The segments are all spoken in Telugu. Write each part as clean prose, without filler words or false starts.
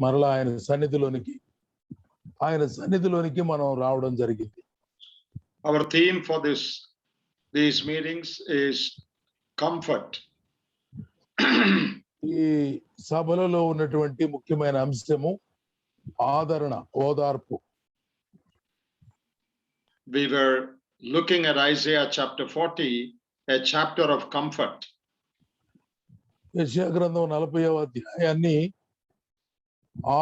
మరలా ఆయన సన్నిధిలోనికి మనం రావడం జరిగింది. Our theme for these meetings is comfort. ఈ సభలలో ఉన్నటువంటి ముఖ్యమైన అంశము ఆదరణ, ఓదార్పు. We were looking at Isaiah chapter 40, a chapter of comfort. యెషయా గ్రంథం 40వ అధ్యాయాన్ని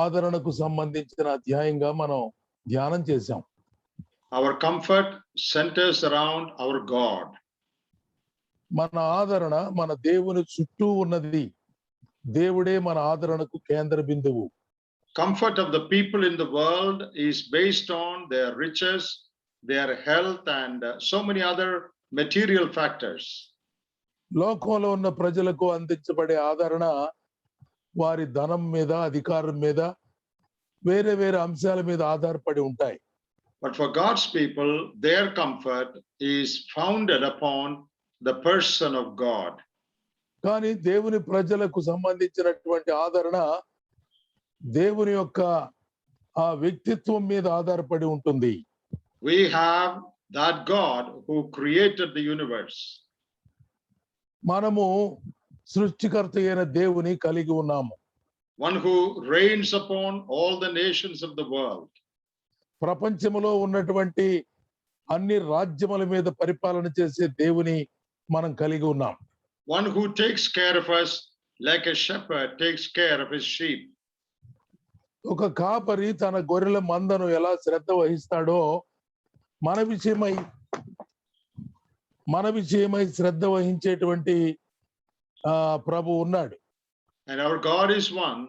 ఆదరణకు సంబంధించిన అధ్యాయంగా మనం ధ్యానం చేశాం. Our comfort centers around our God. మన ఆదరణ మన దేవుని చుట్టూ ఉన్నది. దేవుడే మన ఆదరణకు కేంద్ర బిందువు. Comfort of the people in the world is based on their riches, their health, and so many other material factors. లోకంలో ఉన్న ప్రజలకు అందించబడే ఆదరణ వారి ధనం మీద, అధికారం మీద, వేరే వేరే అంశాల మీద ఆధారపడి ఉంటాయి. But for God's people, their comfort is founded upon the person of God. కానీ దేవుని ప్రజలకు సంబంధించినటువంటి ఆదరణ దేవుని యొక్క ఆ వ్యక్తిత్వం మీద ఆధారపడి ఉంటుంది. We have that God who created the universe. మనము సృష్టికర్త అయిన దేవుని కలిగి ఉన్నాము. One who reigns upon all the nations of the world. ప్రపంచంలో ఉన్నటువంటి అన్ని రాజ్యముల మీద పరిపాలన చేసే దేవుని మనం కలిగి ఉన్నాం. One who takes care of us like a shepherd takes care of his sheep. ఒక కాపరి తన గొర్రెల మందను ఎలా శ్రద్ధ వహిస్తాడో మన విషయమై శ్రద్ధ వహించేటువంటి ప్రభు ఉన్నాడు. And our God is one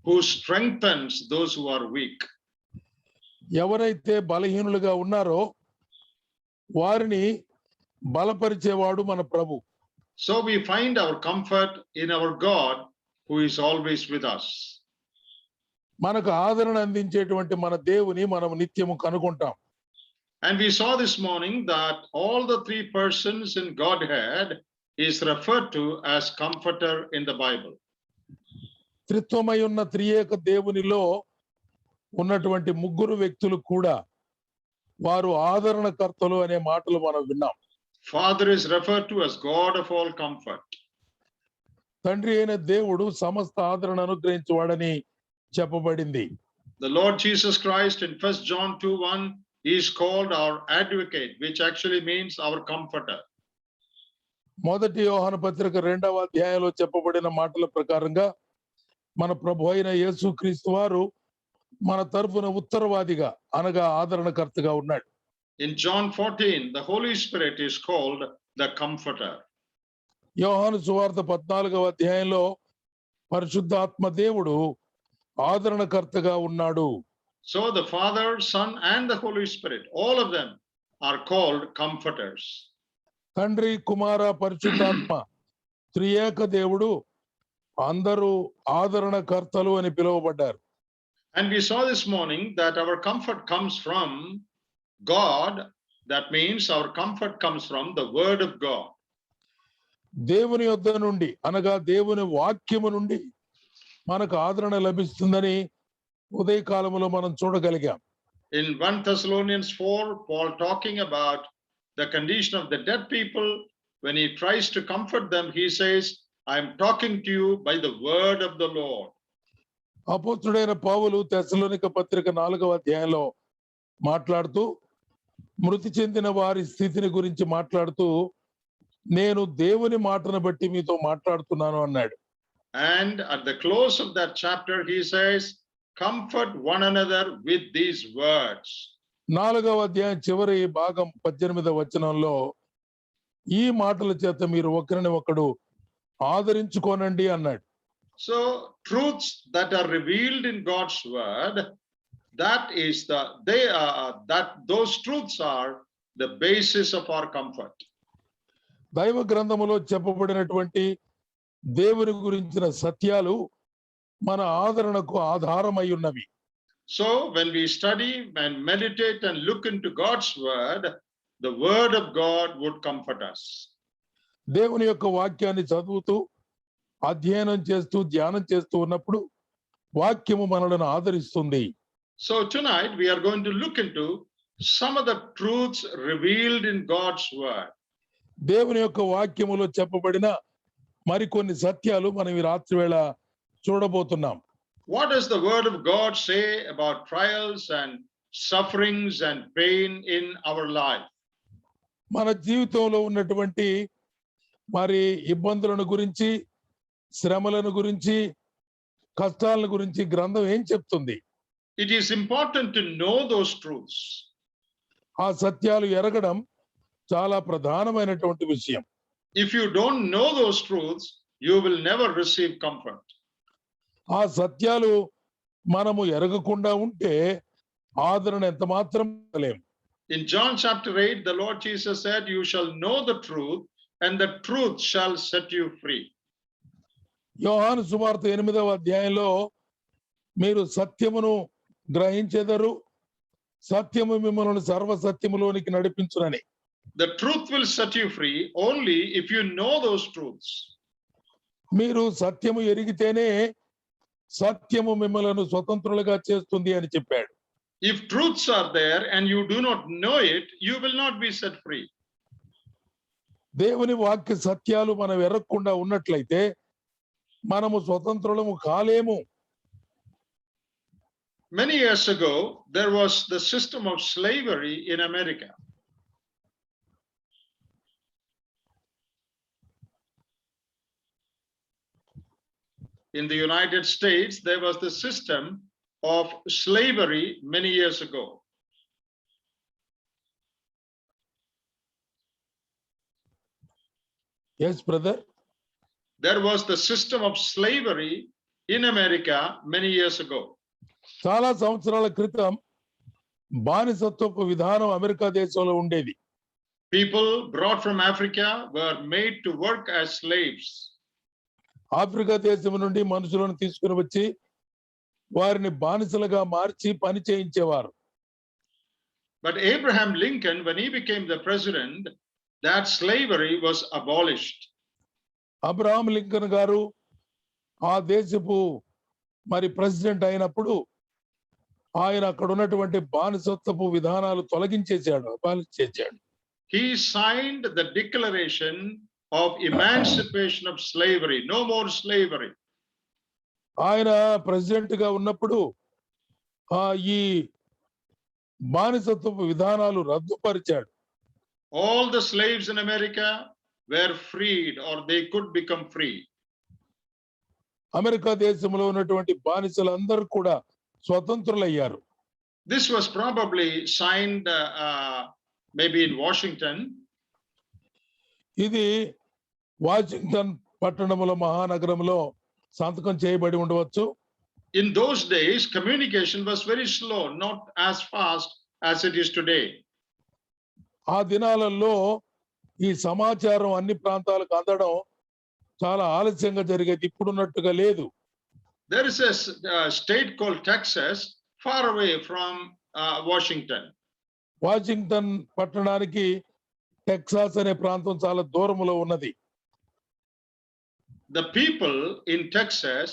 who strengthens those who are weak. ఎవరైతే బలహీనులుగా ఉన్నారో వారిని బలపరిచేవాడు మన ప్రభు. So we find our comfort in our God who is always with us. మనకు ఆదరణ అందించేటువంటి మన దేవుని మనం నిత్యము కనుగొంటాం. And we saw this morning that all the three persons in Godhead is referred to as comforter in the Bible. త్రిత్వమై ఉన్న త్రియేక దేవునిలో ఉన్నటువంటి ముగ్గురు వ్యక్తులు కూడా వారు ఆదరణకర్తలు అనే మాటలు మనం విన్నాం. Father is referred to as God of all comfort. తండ్రి అయిన దేవుడు సమస్త ఆదరణ అనుగ్రహించువాడని చెప్పబడింది. The Lord Jesus Christ in 1 John 2:1 is called our advocate, which actually means our comforter. మొదటి యోహాను పత్రిక 2వ అధ్యాయంలో చెప్పబడిన మాటల ప్రకారంగా మన ప్రభు అయిన యేసుక్రీస్తు వారు మన తరఫున ఉత్తరవాదిగా అనగా ఆదరణకర్తగా ఉన్నాడు. In John 14, the Holy Spirit is called the comforter. యోహాను సువార్త 14వ అధ్యాయంలో పరిశుద్ధాత్మ దేవుడు ఆదరణకర్తగా ఉన్నాడు. So the Father, Son, and the Holy Spirit, all of them are called comforters. తండ్రి, కుమార, పరిశుద్ధాత్మ త్రియేక దేవుడు అందరూ ఆదరణకర్తలు అని పిలువబడ్డారు. And we saw this morning that our comfort comes from God. That means our comfort comes from the word of God. దేవుని యొద్ద నుండి అనగా దేవుని వాక్యము నుండి మనకు ఆదరణ లభిస్తుందని ఉదయకాలములో మనం చూడగలిగాం. In 1 Thessalonians 4, Paul talking about the condition of the dead people, when he tries to comfort them, he says, I am talking to you by the word of the Lord. అపోస్తుడైన పౌలు తెస్సలోనిక పత్రిక 4వ అధ్యాయంలో మాట్లాడుతూ మృతి చెందిన వారి స్థితిని గురించి మాట్లాడుతూ నేను దేవుని మాటను బట్టి మీతో మాట్లాడుతున్నాను అన్నాడు. And at the close of that chapter he says, comfort one another with these words. 4వ అధ్యాయం చివరి భాగం 18వ వచనంలో ఈ మాటల చేత మీరు ఒకరిని ఒకడు ఆదరించుకోనండి అన్నాడు. So truths that are revealed in God's word, those truths are the basis of our comfort. దైవ గ్రంథములో చెప్పబడినటువంటి దేవుని గురించిన సత్యాలు మన ఆదరణకు ఆధారమై ఉన్నవి. So when we study and meditate and look into God's word, the word of God would comfort us. దేవుని యొక్క వాక్యాన్ని చదువుతూ అధ్యయనం చేస్తూ ధ్యానం చేస్తూ ఉన్నప్పుడు వాక్యము మనలను ఆదరిస్తుంది. So tonight we are going to look into some of the truths revealed in God's word. దేవుని యొక్క వాక్యములో చెప్పబడిన మరికొన్ని సత్యాలు మనం ఈ రాత్రి వేళ చూడబోతున్నాం. What does the word of God say about trials and sufferings and pain in our life? మన జీవితంలో ఉన్నటువంటి మరి ఇబ్బందులను గురించి, శ్రమలను గురించి, కష్టాలను గురించి గ్రంథం ఏం చెప్తుంది? It is important to know those truths. ఆ సత్యాలు ఎరగడం చాలా ప్రధానమైనటువంటి విషయం. If you don't know those truths, you will never receive comfort. ఆ సత్యాలు మనము ఎరగకుండా ఉంటే ఆదరణ ఎంత మాత్రం లేం. In John chapter 8, the Lord Jesus said, "You shall know the truth, and the truth shall set you free." యోహాను సువార్త 8వ అధ్యాయంలో మీరు సత్యమును గ్రహించెదరు, సత్యము మిమ్మల్ని సర్వ సత్యములోనికి నడిపించునని. The truth will set you free only if you know those truths. మీరు సత్యము ఎరిగితేనే సత్యము మిమ్మల్ని స్వతంత్రులుగా చేస్తుంది అని చెప్పాడు. If truths are there and you do not know it, you will not be set free. దేవుని వాక్య సత్యాలు మనం ఎరగకుండా ఉన్నట్లయితే మనము స్వతంత్రులము కాలేము. Many years ago, there was the system of slavery in America. In the United States, there was the system of slavery many years ago. Yes, brother. There was the system of slavery in America many years ago. చాలా సంవత్సరాల క్రితం బానిసత్వపు విధానం అమెరికా దేశంలో ఉండేది. People brought from Africa were made to work as slaves. Africa దేశం నుండి మనుషులను తీసుకుని వచ్చి వారిని బానిసలుగా మార్చి పని చేయించేవారు. But Abraham Lincoln, when he became the president, that slavery was abolished. Abraham Lincoln గారు ఆ దేశపు మరి ప్రెసిడెంట్ అయినప్పుడు ఆయన అక్కడ ఉన్నటువంటి బానిసత్వపు విధానాలు తొలగించేశాడు, అబాలిష్ చేశాడు. He signed the declaration of emancipation of slavery. No more slavery. ఆయన ప్రెసిడెంట్ గా ఉన్నప్పుడు ఈ బానిసత్వపు విధానాలు రద్దుపరిచాడు. All the slaves in America were freed, or they could become free. America దేశంలో ఉన్నటువంటి బానిసలందరూ కూడా స్వతంత్రులయ్యారు. This was probably signed maybe in Washington. ఇది వాషింగ్టన్ పట్టణంలో మహానగరంలో సంతకం చేయబడి ఉండవచ్చు. In those days, communication was very slow, not as fast as it is today. ఆ దినాలలో ఈ సమాచారం అన్ని ప్రాంతాలకు అందడం చాలా ఆలస్యంగా జరిగేది, ఇప్పుడున్నట్టుగా లేదు. There is a state called Texas, far away from Washington. Washington పట్టణానికి టెక్సాస్ అనే ప్రాంతం చాలా దూరంలో ఉన్నది. The people in Texas,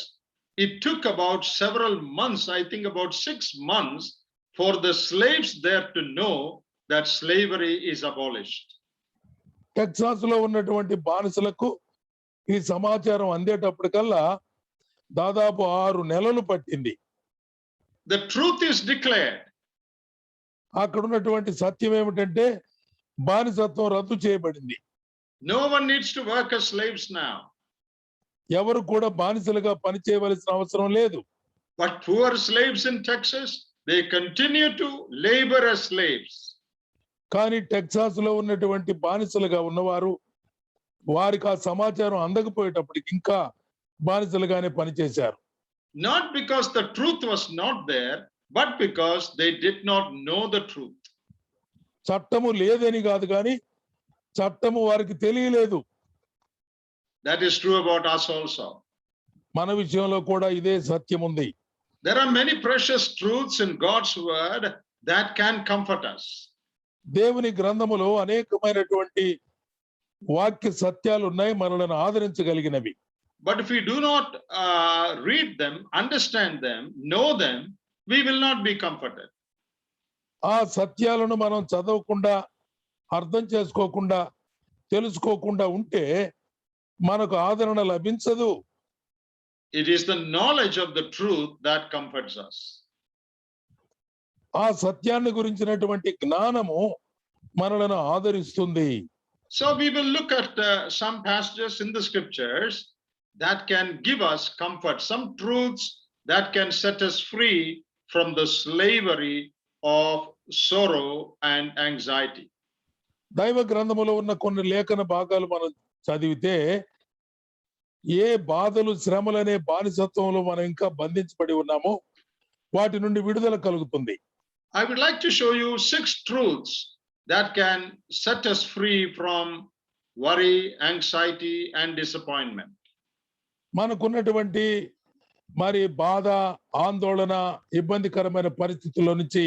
it took about several months, I think about 6 months, for the slaves there to know that slavery is abolished. Texas లో ఉన్నటువంటి బానిసలకు ఈ సమాచారం అందేటప్పటికల్లా దాదాపు 6 నెలలు పట్టింది. The truth is declared. అక్కడ ఉన్నటువంటి సత్యం ఏమిటంటే బానిసత్వం రద్దు చేయబడింది. No one needs to work as slaves now. ఎవరు కూడా బానిసలుగా పని చేయవలసిన అవసరం లేదు. But poor slaves in Texas, they continue to labor as slaves. కానీ టెక్సాస్ లో ఉన్నటువంటి బానిసలుగా ఉన్నవారు వారికి ఆ సమాచారం అందకపోయేటప్పటికి ఇంకా బానిసలుగానే పనిచేశారు. Not because the truth was not there, but because they did not know the truth. చట్టము లేదని కాదు కానీ చట్టము వారికి తెలియలేదు. That is true about us also. మన విషయంలో కూడా ఇదే సత్యం ఉంది. There are many precious truths in God's word that can comfort us. దేవుని గ్రంథములో అనేకమైనటువంటి వాక్య సత్యాలు ఉన్నాయి, మనలను ఆదరించగలిగినవి. But if we do not read them, understand them, know them, we will not be comforted. ఆ సత్యాలను మనం చదవకుండా, అర్థం చేసుకోకుండా, తెలుసుకోకుండా ఉంటే మనకు ఆదరణ లభించదు. It is the knowledge of the truth that comforts us. ఆ సత్యాన్ని గురించినటువంటి జ్ఞానము మనలను ఆదరిస్తుంది. So we will look at some passages in the scriptures that can give us comfort, some truths that can set us free from the slavery of sorrow and anxiety. దైవ గ్రంథములో ఉన్న కొన్ని లేఖన భాగాలు మనం చదివితే ఏ బాధలు, శ్రమలనే బానిసత్వంలో మనం ఇంకా బంధించబడి ఉన్నామో వాటి నుండి విడుదల కలుగుతుంది. I would like to show you 6 truths that can set us free from worry, anxiety, and disappointment. మనకున్నటువంటి మరి బాధ, ఆందోళన, ఇబ్బందికరమైన పరిస్థితుల్లో నుంచి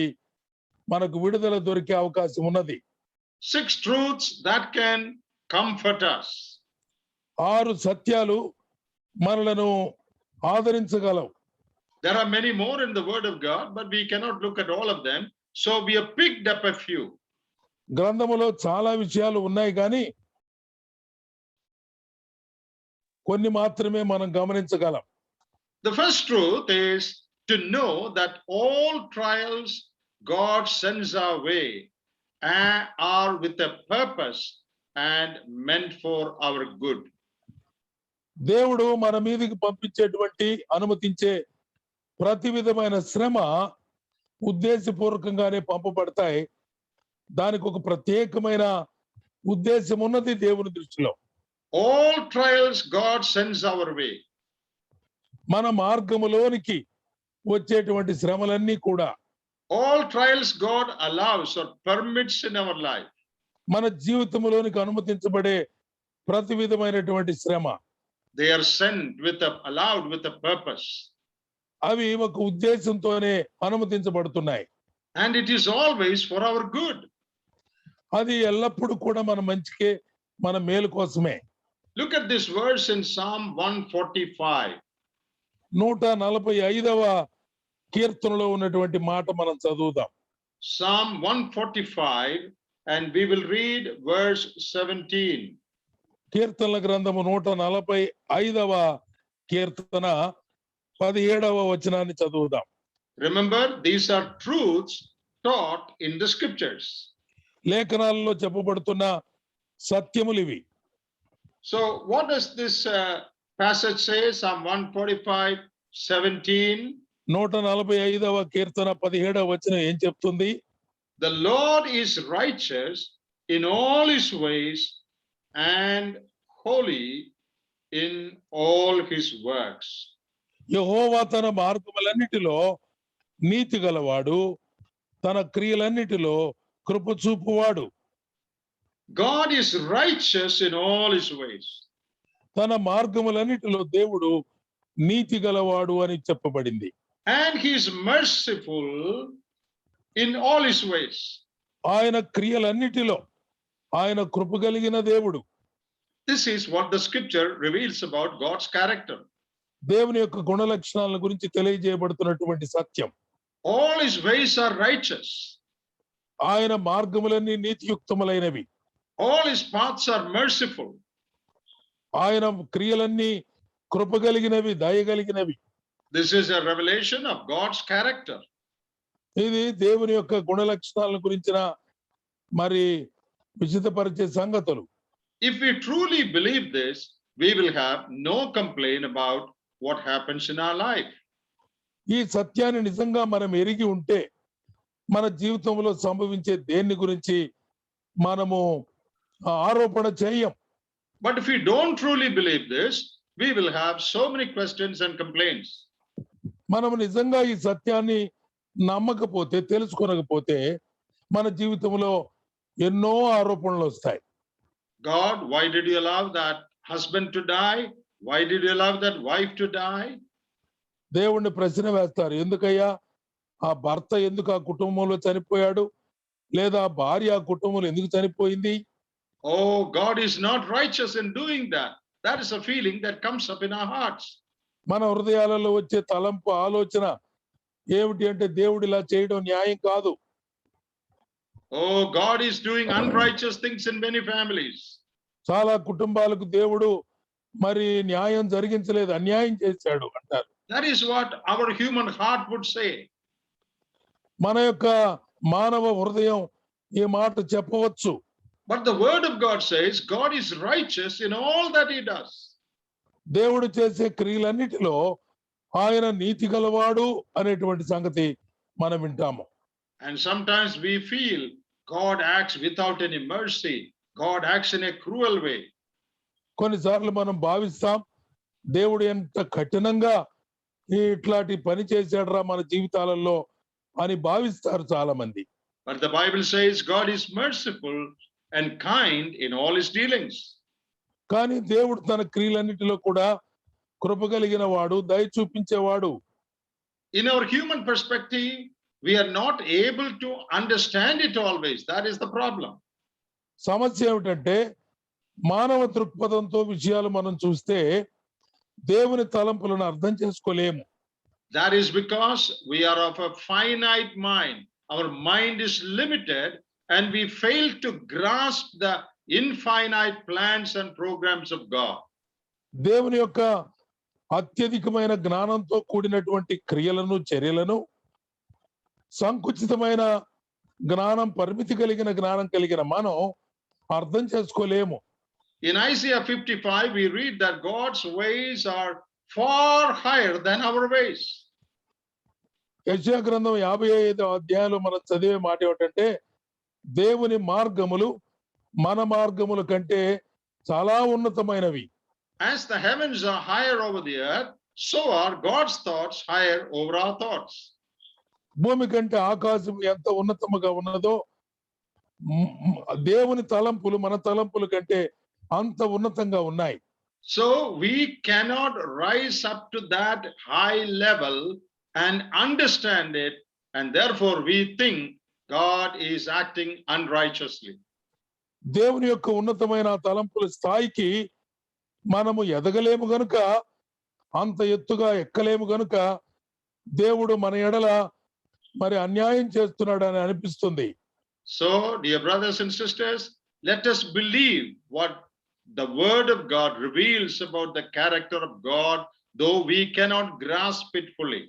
మనకు విడుదల దొరికే అవకాశం ఉన్నది. 6 truths that can comfort us. 6 సత్యాలు మనలను ఆదరించగలవు. There are many more in the word of God, but we cannot look at all of them. So we have picked up a few. గ్రంథములో చాలా విషయాలు ఉన్నాయి కానీ కొన్ని మాత్రమే మనం గమనించగలం. The first truth is to know that all trials God sends our way are with a purpose and meant for our good. దేవుడు మన మీదకి పంపించేటువంటి, అనుమతించే ప్రతి విధమైన శ్రమ ఉద్దేశపూర్వకంగానే పంపబడతాయి. దానికి ఒక ప్రత్యేకమైన ఉద్దేశం ఉన్నది దేవుని దృష్టిలో. All trials God sends our way. మన మార్గములోనికి వచ్చేటువంటి శ్రమలన్నీ కూడా, all trials God allows or permits in our life, మన జీవితంలోనికి అనుమతించబడే ప్రతి విధమైనటువంటి శ్రమ, they are sent allowed with a purpose. అవి ఒక ఉద్దేశంతోనే అనుమతించబడుతున్నాయి. And it is always for our good. అది ఎల్లప్పుడూ కూడా మన మంచికే, మన మేలు కోసమే. Look at this verse in Psalm 145. 145వ కీర్తనలో ఉన్నటువంటి మాట మనం చదువుదాం. Psalm 145, and we will read verse 17. కీర్తనల గ్రంథము 145వ కీర్తన 17వ వచనాన్ని చదువుదాం. Remember, these are truths taught in the scriptures. లేఖనాలలో చెప్పబడుతున్న సత్యములు ఇవి. So what does this passage say? Psalm 145, 17. 145వ కీర్తన 17వ వచనం ఏం చెప్తుంది? The Lord is righteous in all his ways and holy in all his works. యెహోవా తన మార్గములన్నిటిలో నీతి గలవాడు, తన క్రియలన్నిటిలో కృప చూపువాడు. God is righteous in all his ways. తన మార్గములన్నిటిలో దేవుడు నీతి గలవాడు అని చెప్పబడింది. And he is merciful in all his ways. ఆయన క్రియలన్నిటిలో ఆయన కృప కలిగిన దేవుడు. This is what the scripture reveals about God's character. దేవుని యొక్క గుణ లక్షణాల గురించి తెలియజేయబడుతున్నటువంటి సత్యం. All his ways are righteous. ఆయన మార్గములన్నీ నీతియుక్తములైనవి. All his paths are merciful. ఆయన క్రియలన్నీ కృప కలిగినవి, దయగలిగినవి. This is a revelation of God's character. ఇది దేవుని యొక్క గుణ లక్షణాల గురించిన మరి విశదపరిచే సంగతులు. If we truly believe this, we will have no complaint about what happens in our life. ఈ సత్యాన్ని నిజంగా మనం ఎరిగి ఉంటే మన జీవితంలో సంభవించే దేన్ని గురించి మనము ఆరోపణ చేయం. But if we don't truly believe this, we will have so many questions and complaints. మనం నిజంగా ఈ సత్యాన్ని నమ్మకపోతే, తెలుసుకోనకపోతే మన జీవితంలో ఎన్నో ఆరోపణలు వస్తాయి. God, why did you allow that husband to die? Why did you allow that wife to die? దేవుణ్ణి ప్రశ్న వేస్తారు. ఎందుకయ్యా ఆ భర్త ఎందుకు ఆ కుటుంబంలో చనిపోయాడు, లేదా ఆ భార్య ఆ కుటుంబంలో ఎందుకు చనిపోయింది? Oh, God is not righteous in doing that. That is a feeling that comes up in our hearts. మన హృదయాలలో వచ్చే తలంపు ఆలోచన ఏమిటి అంటే దేవుడు ఇలా చేయడం న్యాయం కాదు. Oh, God is doing unrighteous things in many families. చాలా కుటుంబాలకు దేవుడు మరి న్యాయం జరిగించలేదు, అన్యాయం చేశాడు అంటారు. That is what our human heart would say. మన యొక్క మానవ హృదయం ఈ మాట చెప్పవచ్చు. But the word of God says God is righteous in all that he does. దేవుడు చేసే క్రియలన్నిటిలో ఆయన నీతి గలవాడు అనేటువంటి సంగతి మనం వింటాము. And sometimes we feel God acts without any mercy. God acts in a cruel way. కొన్నిసార్లు మనం భావిస్తాం దేవుడు ఎంత కఠినంగా ఇట్లాంటి పని చేశాడురా మన జీవితాలలో అని భావిస్తారు చాలా మంది. But the Bible says God is merciful and kind in all his dealings. కానీ దేవుడు తన క్రియలన్నిటిలో కూడా కృప కలిగిన వాడు, దయ చూపించేవాడు. In our human perspective, we are not able to understand it always. That is the problem. సమస్య ఏమిటంటే మానవ దృక్పథంతో విషయాలు మనం చూస్తే దేవుని తలంపులను అర్థం చేసుకోలేము. That is because we are of a finite mind. Our mind is limited and we fail to grasp the infinite plans and programs of God. దేవుని యొక్క అత్యధికమైన జ్ఞానంతో కూడినటువంటి క్రియలను, చర్యలను సంకుచితమైన జ్ఞానం, పరిమితి కలిగిన జ్ఞానం కలిగిన మనం అర్థం చేసుకోలేము. In Isaiah 55, we read that God's ways are far higher than our ways. యెషయా గ్రంథం 55వ అధ్యాయంలో మనం చదివే మాట ఏమిటంటే దేవుని మార్గములు మన మార్గముల కంటే చాలా ఉన్నతమైనవి. As the heavens are higher over the earth, so are God's thoughts higher over our thoughts. భూమి కంటే ఆకాశం ఎంత ఉన్నతముగా ఉన్నదో దేవుని తలంపులు మన తలంపుల కంటే అంత ఉన్నతంగా ఉన్నాయి. So we cannot rise up to that high level and understand it, and therefore we think God is acting unrighteously. దేవుని యొక్క ఉన్నతమైన తలంపుల స్థాయికి మనము ఎదగలేము గనుక, అంత ఎత్తుగా ఎక్కలేము గనుక దేవుడు మన ఎడల మరి అన్యాయం చేస్తున్నాడని అనిపిస్తుంది. So, dear brothers and sisters, let us believe what the word of God reveals about the character of God, though we cannot grasp it fully.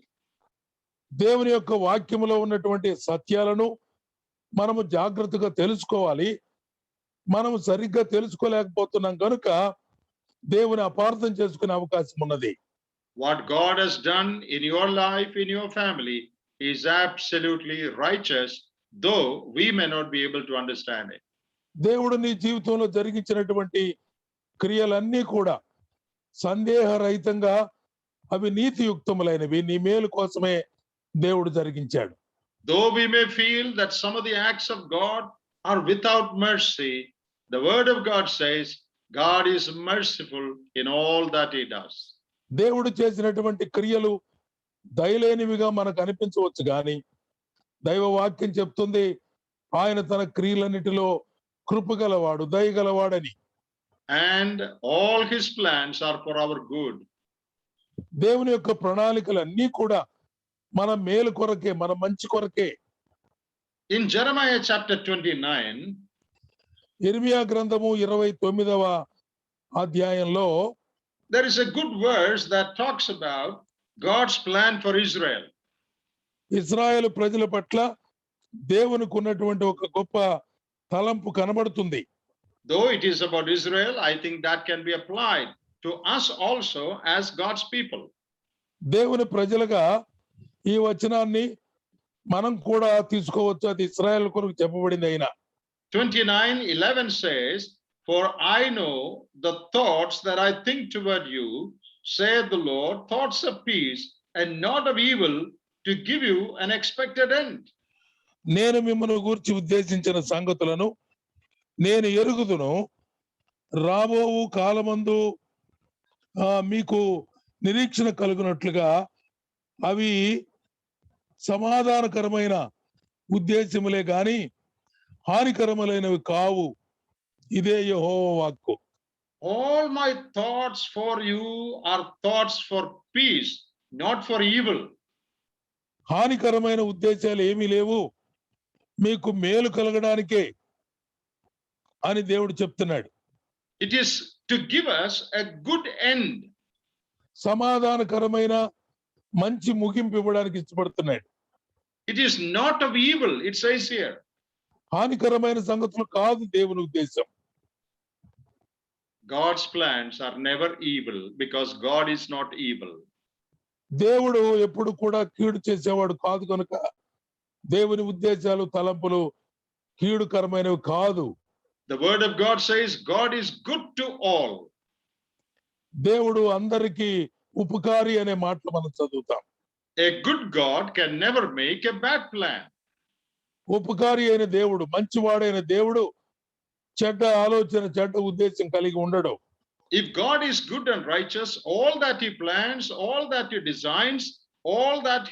దేవుని యొక్క వాక్యములో ఉన్నటువంటి సత్యాలను మనము జాగ్రత్తగా తెలుసుకోవాలి. మనము సరిగ్గా తెలుసుకోలేకపోతున్నాం కనుక దేవుని అపార్థం చేసుకునే అవకాశం ఉన్నది. What God has done in your life, in your family, is absolutely righteous, though we may not be able to understand it. దేవుడు నీ జీవితంలో జరిగించినటువంటి క్రియలన్నీ కూడా సందేహరహితంగా అవి నీతియుక్తములైనవి, నీ మేలు కోసమే దేవుడు జరిగించాడు. Though we may feel that some of the acts of God are without mercy, the word of God says God is merciful in all that he does. దేవుడు చేసినటువంటి క్రియలు దయలేనివిగా మనకు అనిపించవచ్చు కానీ దైవ వాక్యం చెప్తుంది ఆయన తన క్రియలన్నిటిలో కృపగలవాడు, దయగలవాడని. And all his plans are for our good. దేవుని యొక్క ప్రణాళికలన్నీ కూడా మన మేలు కొరకే, మన మంచి కొరకే. In Jeremiah chapter 29, ఇర్మియా గ్రంథము 29వ అధ్యాయంలో there is a good verse that talks about God's plan for Israel. ఇశ్రాయేలు ప్రజల పట్ల దేవునికి ఉన్నటువంటి ఒక గొప్ప తలంపు కనబడుతుంది. Though it is about Israel, I think that can be applied to us also as God's people. దేవుని ప్రజలుగా ఈ వచనాన్ని మనం కూడా తీసుకోవచ్చు. అది ఇశ్రాయేలు కొరకు చెప్పబడింది. అయినా 29:11 says, "For I know the thoughts that I think toward you, saith the Lord, thoughts of peace and not of evil, to give you an expected end." నేను మిమ్మల్ని గూర్చి ఉద్దేశించిన సంగతులను నేను ఎరుగుదును, రాబోవు కాలమందు మీకు నిరీక్షణ కలుగునట్లుగా అవి సమాధానకరమైన ఉద్దేశములే గాని హానికరములైనవి కావు. ఇదే యెహోవా వాక్కు. all my thoughts for you are thoughts for peace, not for evil. హానికరమైన ఉద్దేశాలు ఏమీ లేవు, మీకు మేలు కలగడానికే అని దేవుడు చెప్తున్నాడు. It is to give us a good end. సమాధానకరమైన మంచి ముగింపు ఇవ్వడానికి ఇష్టపడుతున్నాడు. It is not of evil, it says here. హానికరమైన సంగతులు కాదు దేవుని ఉద్దేశం. God's plans are never evil because God is not evil. దేవుడు ఎప్పుడు కూడా కీడు చేసేవాడు కాదు కనుక దేవుని ఉద్దేశాలు తలంపులు కీడుకరమైనవి కాదు. The word of God says God is good to all. దేవుడు అందరికీ ఉపకారి అనే మాటలు మనం చదువుతాం. A good God can never make a bad plan. ఉపకారి అయిన దేవుడు, మంచివాడైన దేవుడు చెడ్డ ఆలోచన, చెడ్డ ఉద్దేశం కలిగి ఉండడు. If God is good and righteous, all that he plans, all that he designs, all that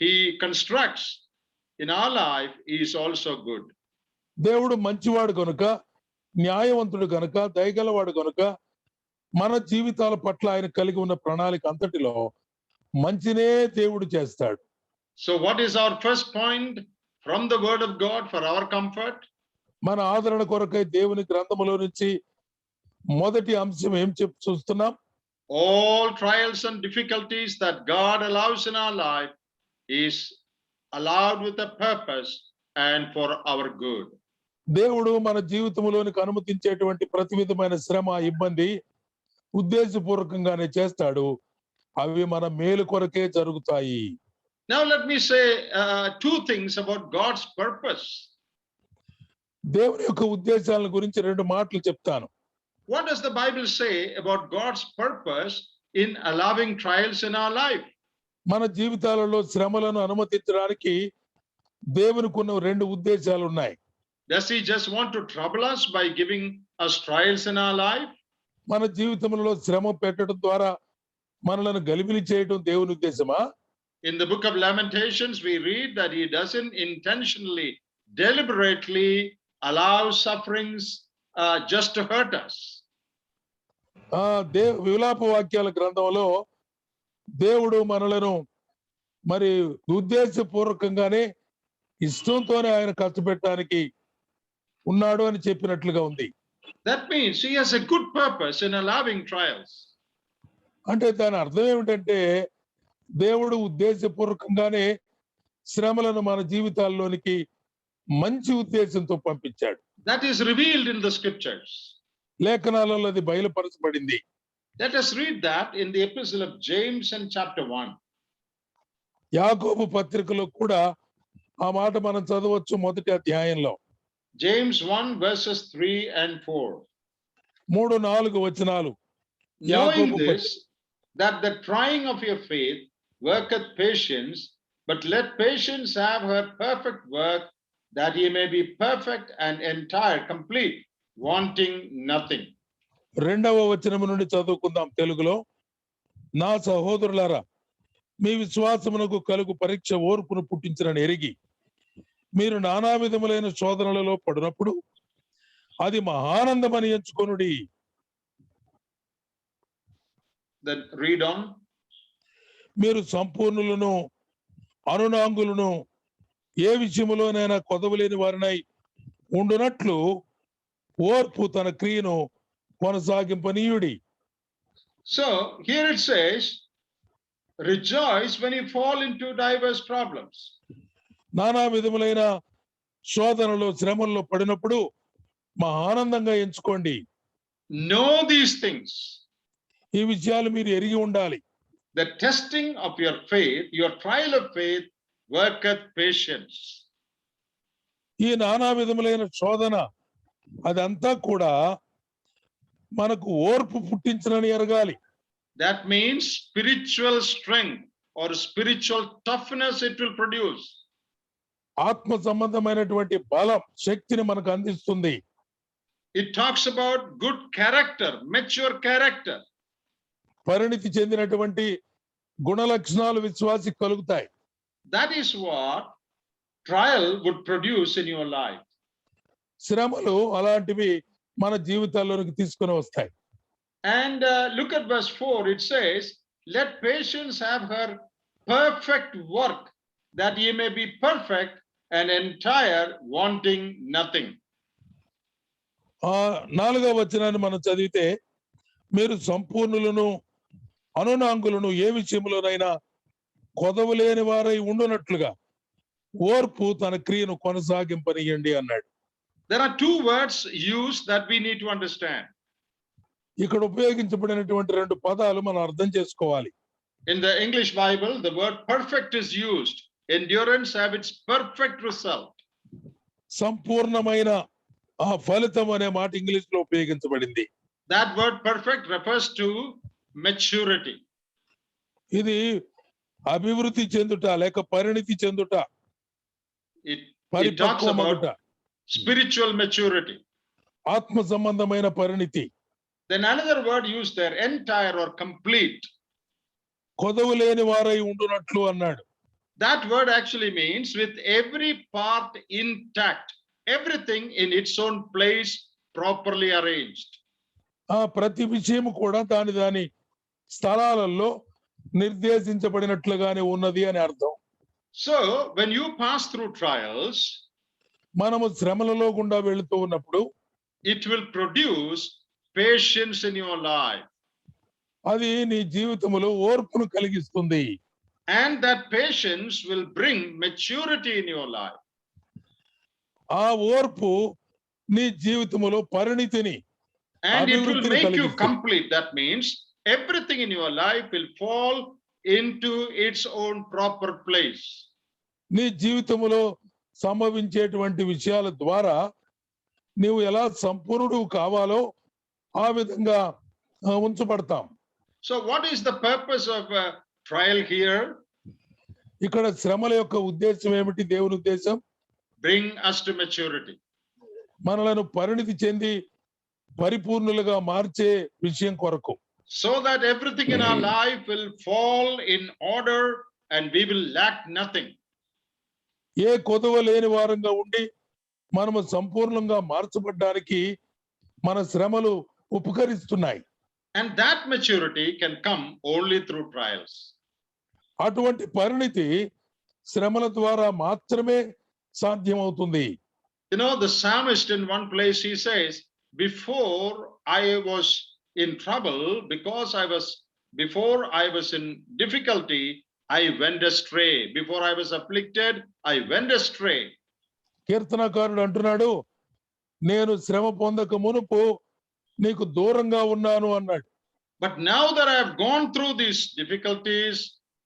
he constructs in our life is also good. దేవుడు మంచివాడు కనుక, న్యాయవంతుడు కనుక, దయగలవాడు కనుక మన జీవితాల పట్ల ఆయన కలిగి ఉన్న ప్రణాళిక అంతటిలో మంచినే దేవుడు చేస్తాడు. So what is our first point from the word of God for our comfort? మన ఆదరణ కొరకై దేవుని గ్రంథములో నుంచి మొదటి అంశం ఏం చూస్తున్నాం? All trials and difficulties that God allows in our life is allowed with a purpose and for our good. దేవుడు మన జీవితంలోనికి అనుమతించేటువంటి ప్రతి విధమైన శ్రమ, ఇబ్బంది ఉద్దేశపూర్వకంగానే చేస్తాడు. అవి మన మేలు కొరకే జరుగుతాయి. Now let me say two things about God's purpose. దేవుని యొక్క ఉద్దేశాల గురించి రెండు మాటలు చెప్తాను. What does the Bible say about God's purpose in allowing trials in our life? మన జీవితాలలో శ్రమలను అనుమతించడానికి దేవునికి ఉన్న రెండు ఉద్దేశాలు ఉన్నాయి. Does he just want to trouble us by giving us trials in our life? మన జీవితంలో శ్రమ పెట్టడం ద్వారా మనలను గలిబిలి చేయడం దేవుని ఉద్దేశమా? In the book of Lamentations, we read that he doesn't intentionally, deliberately allow sufferings just to hurt us. విలాప వాక్యాల గ్రంథంలో దేవుడు మనలను మరి ఉద్దేశపూర్వకంగానే ఇష్టంతోనే ఆయన కష్టపెట్టడానికి ఉన్నాడు అని చెప్పినట్లుగా ఉంది. That means he has a good purpose in allowing trials. అంటే దాని అర్థం ఏమిటంటే దేవుడు ఉద్దేశపూర్వకంగానే శ్రమలను మన జీవితాల్లోనికి మంచి ఉద్దేశంతో పంపించాడు. That is revealed in the scriptures. లేఖనాలలో అది బయలుపరచబడింది. Let us read that in the epistle of James in chapter 1. యాకోబు పత్రికలో కూడా ఆ మాట మనం చదవచ్చు మొదటి అధ్యాయంలో. James 1 verses 3 and 4. 3-4 వచనాలు. Knowing this, that the trying of your faith worketh patience, but let patience have her perfect work, that ye may be perfect and entire, complete, wanting nothing. 2వ వచనం నుండి చదువుకుందాం తెలుగులో. నా సహోదరులారా, మీ విశ్వాసమునకు కలుగు పరీక్ష ఓర్పును పుట్టించునని ఎరిగి మీరు నానా విధములైన శోధనలలో పడినప్పుడు అది మహానందమని ఎంచుకొనుడి. Then read on. మీరు సంపూర్ణులను, అనునాంగులను, ఏ విషయములోనైనా కొదవలేని వారినై ఉండునట్లు ఓర్పు తన క్రియను కొనసాగింపనీయుడి. So here it says, rejoice when you fall into diverse problems. నానా విధములైన శోధనలో, శ్రమల్లో పడినప్పుడు మహానందంగా ఎంచుకోండి. Know these things. ఈ విషయాలు మీరు ఎరిగి ఉండాలి. The testing of your faith, your trial of faith, worketh patience. ఈ నానా విధములైన శోధన అదంతా కూడా మనకు ఓర్పు పుట్టించనని ఎరగాలి. That means spiritual strength or spiritual toughness it will produce. ఆత్మ సంబంధమైనటువంటి బలం, శక్తిని మనకు అందిస్తుంది. It talks about good character, mature character. పరిణితి చెందినటువంటి గుణ లక్షణాలు విశ్వాసికి కలుగుతాయి. That is what trial would produce in your life. శ్రమలు అలాంటివి మన జీవితాల్లోకి తీసుకొని వస్తాయి. And look at verse 4. It says, let patience have her perfect work, that ye may be perfect and entire, wanting nothing. ఆ 4వ వచనాన్ని మనం చదివితే, మీరు సంపూర్ణులను అనునాంగులను ఏ విషయంలోనైనా కొదవలేని వారై ఉండునట్లుగా ఓర్పు తన క్రియను కొనసాగింపనియండి అన్నాడు. There are two words used that we need to understand. ఇక్కడ ఉపయోగించబడినటువంటి 2 పదాలు మనం అర్థం చేసుకోవాలి. In the English Bible, the word perfect is used. Endurance have its perfect result. సంపూర్ణమైన ఆ ఫలితం అనే మాట ఇంగ్లీష్ లో ఉపయోగించబడింది. That word perfect refers to maturity. ఇది అభివృద్ధి చెందుట లేక పరిణితి చెందుట, It talks about పరిపక్వమగుట, spiritual maturity. ఆత్మ సంబంధమైన పరిణితి. Then another word used there, entire or complete. కొదవలేని వారై ఉండునట్లు అన్నాడు. That word actually means with every part intact, everything in its own place, properly arranged. ఆ ప్రతి విషయం కూడా దాని స్థలాలలో నిర్దేశించబడినట్లుగానే ఉన్నది అని అర్థం. So when you pass through trials, మనము శ్రమలలో గుండా వెళుతూ ఉన్నప్పుడు it will produce patience in your life. అది నీ జీవితంలో ఓర్పును కలిగిస్తుంది. And that patience will bring maturity in your life. ఆ ఓర్పు నీ జీవితంలో పరిణితిని, And it will అభివృద్ధిని make you కలిగిస్తుంది. complete. That means everything in your life will fall into its own proper place. నీ జీవితంలో సంభవించేటువంటి విషయాల ద్వారా నీవు ఎలా సంపూర్ణుడు కావాలో ఆ విధంగా ఉంచబడతాం. So what is the purpose of a trial here? ఇక్కడ శ్రమల యొక్క ఉద్దేశం ఏమిటి? దేవుని ఉద్దేశం Bring us to maturity. మనలను పరిణితి చెంది పరిపూర్ణులుగా మార్చే విషయం కొరకు. So that everything in our life will fall in order and we will lack nothing. ఏ కొదవ లేని వారంగా ఉండి మనము సంపూర్ణంగా మార్చబడ్డానికి మన శ్రమలు ఉపకరిస్తున్నాయి. And that maturity can come only through trials. అటువంటి పరిణితి శ్రమల ద్వారా మాత్రమే సాధ్యమవుతుంది. You know, the psalmist in one place, he says, before I was in trouble, before I was in difficulty, I went astray. Before I was afflicted, I went astray. కీర్తనకారుడు అంటున్నాడు, నేను శ్రమ పొందక మునుపు నీకు దూరంగా ఉన్నాను అన్నాడు. But now that I have gone through these difficulties,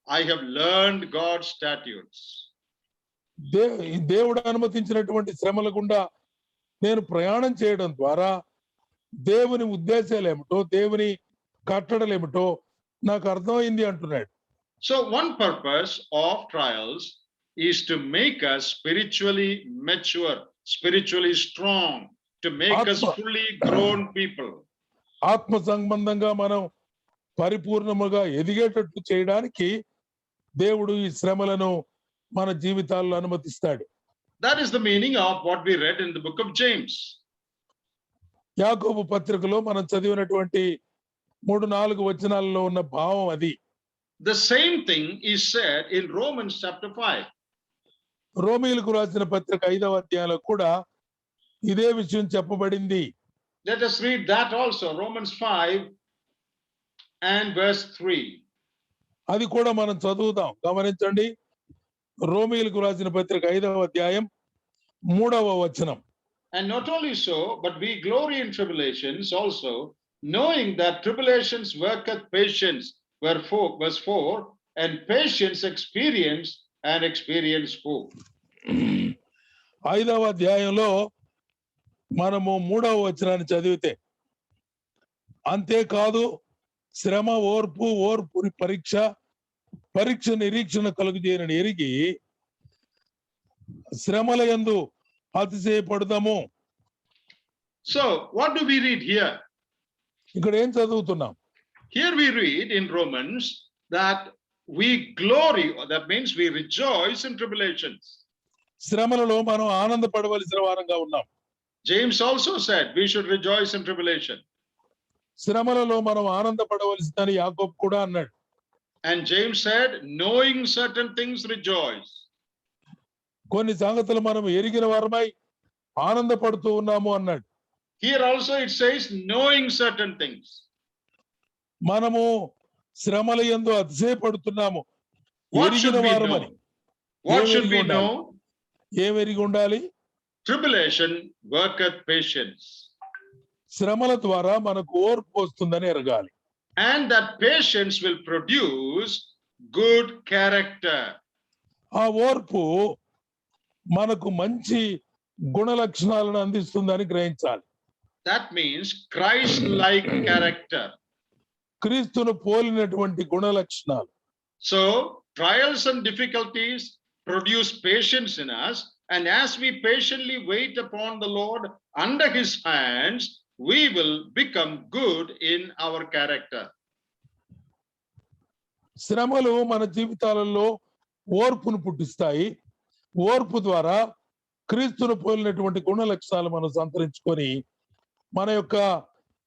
I have learned God's statutes. దేవుడు అనుమతించినటువంటి శ్రమల గుండా నేను ప్రయాణం చేయడం ద్వారా దేవుని ఉద్దేశాలు ఏమిటో, దేవుని కట్టడలేమిటో నాకు అర్థమైంది అంటున్నాడు. So one purpose of trials is to make us spiritually mature, spiritually strong, to make us fully grown people. ఆత్మ సంబంధంగా మనం పరిపూర్ణముగా ఎదిగేటట్టు చేయడానికి దేవుడు ఈ శ్రమలను మన జీవితాల్లో అనుమతిస్తాడు. That is the meaning of what we read in the book of James. యాకోబు పత్రికలో మనం చదివినటువంటి 3-4 వచనాలలో ఉన్న భావం అది. The same thing is said in Romans chapter 5. రోమీయులకు రాసిన పత్రిక 5వ అధ్యాయంలో కూడా ఇదే విషయం చెప్పబడింది. Let us read that also, Romans 5 and verse 3. అది కూడా మనం చదువుదాం, గమనించండి. రోమీయులకు రాసిన పత్రిక 5వ అధ్యాయం 3వ వచనం. And not only so, but we glory in tribulations also, knowing that tribulations worketh patience, verse 4, and patience experience, and experience hope. 5వ అధ్యాయంలో మనము 3వ వచనాన్ని చదివితే, అంతేకాదు శ్రమ ఓర్పు, ఓర్పు పరీక్ష నిరీక్షణ కలుగజేయనని ఎరిగి శ్రమల యందు అతిశయపడదాము. So what do we read here? ఇక్కడ ఏం చదువుతున్నాం? Here we read in Romans that we glory, or that means we rejoice in tribulations. శ్రమలలో మనం ఆనందపడవలసిన వారంగా ఉన్నాం. James also said we should rejoice in tribulation. శ్రమలలో మనం ఆనందపడవలసిందని యాకోబు కూడా అన్నాడు. And James said, knowing certain things, rejoice. కొన్ని సంగతులు మనం ఎరిగిన వారమై ఆనందపడుతూ ఉన్నాము అన్నాడు. Here also it says, knowing certain things. మనము శ్రమల యందు అతిశయపడుతున్నాము. What should ఎరిగిన we వారమని. know? What should we ఉండాలి? know? ఏమెరిగి ఉండాలి? Tribulation worketh patience. శ్రమల ద్వారా మనకు ఓర్పు వస్తుందని ఎరగాలి. And that patience will produce good character. ఆ ఓర్పు మనకు మంచి గుణ లక్షణాలను అందిస్తుందని గ్రహించాలి. That means Christ-like character. క్రీస్తును పోలినటువంటి గుణ లక్షణాలు. So trials and difficulties produce patience in us, and as we patiently wait upon the Lord under his hands, we will become good in our character. శ్రమలు మన జీవితాలలో ఓర్పును పుట్టిస్తాయి. ఓర్పు ద్వారా క్రీస్తును పోలినటువంటి గుణ లక్షణాలు మనం సంతరించుకొని మన యొక్క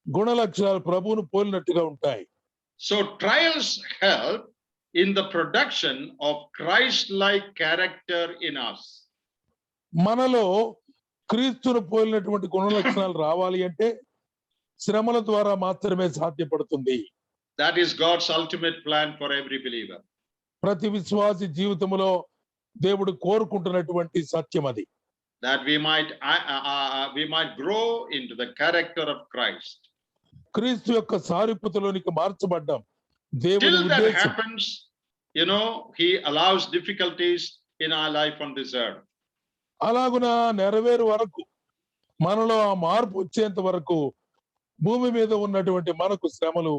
గుణ లక్షణాలు ప్రభువును పోలినట్టుగా ఉంటాయి. So trials help in the production of Christ-like character in us. మనలో క్రీస్తును పోలినటువంటి గుణ లక్షణాలు రావాలి అంటే శ్రమల ద్వారా మాత్రమే సాధ్యపడుతుంది. That is God's ultimate plan for every believer. ప్రతి విశ్వాసి జీవితంలో దేవుడు కోరుకుంటున్నటువంటి సత్యం అది. That we might grow into the character of Christ. క్రీస్తు యొక్క సారూప్యతలోనికి మార్చబడ్డాం. దేవుని Till that ఉద్దేశం. happens, he allows difficulties in our life on this earth. అలాగున నెరవేరు వరకు మనలో ఆ మార్పు వచ్చేంత వరకు భూమి మీద ఉన్నటువంటి మనకు శ్రమలు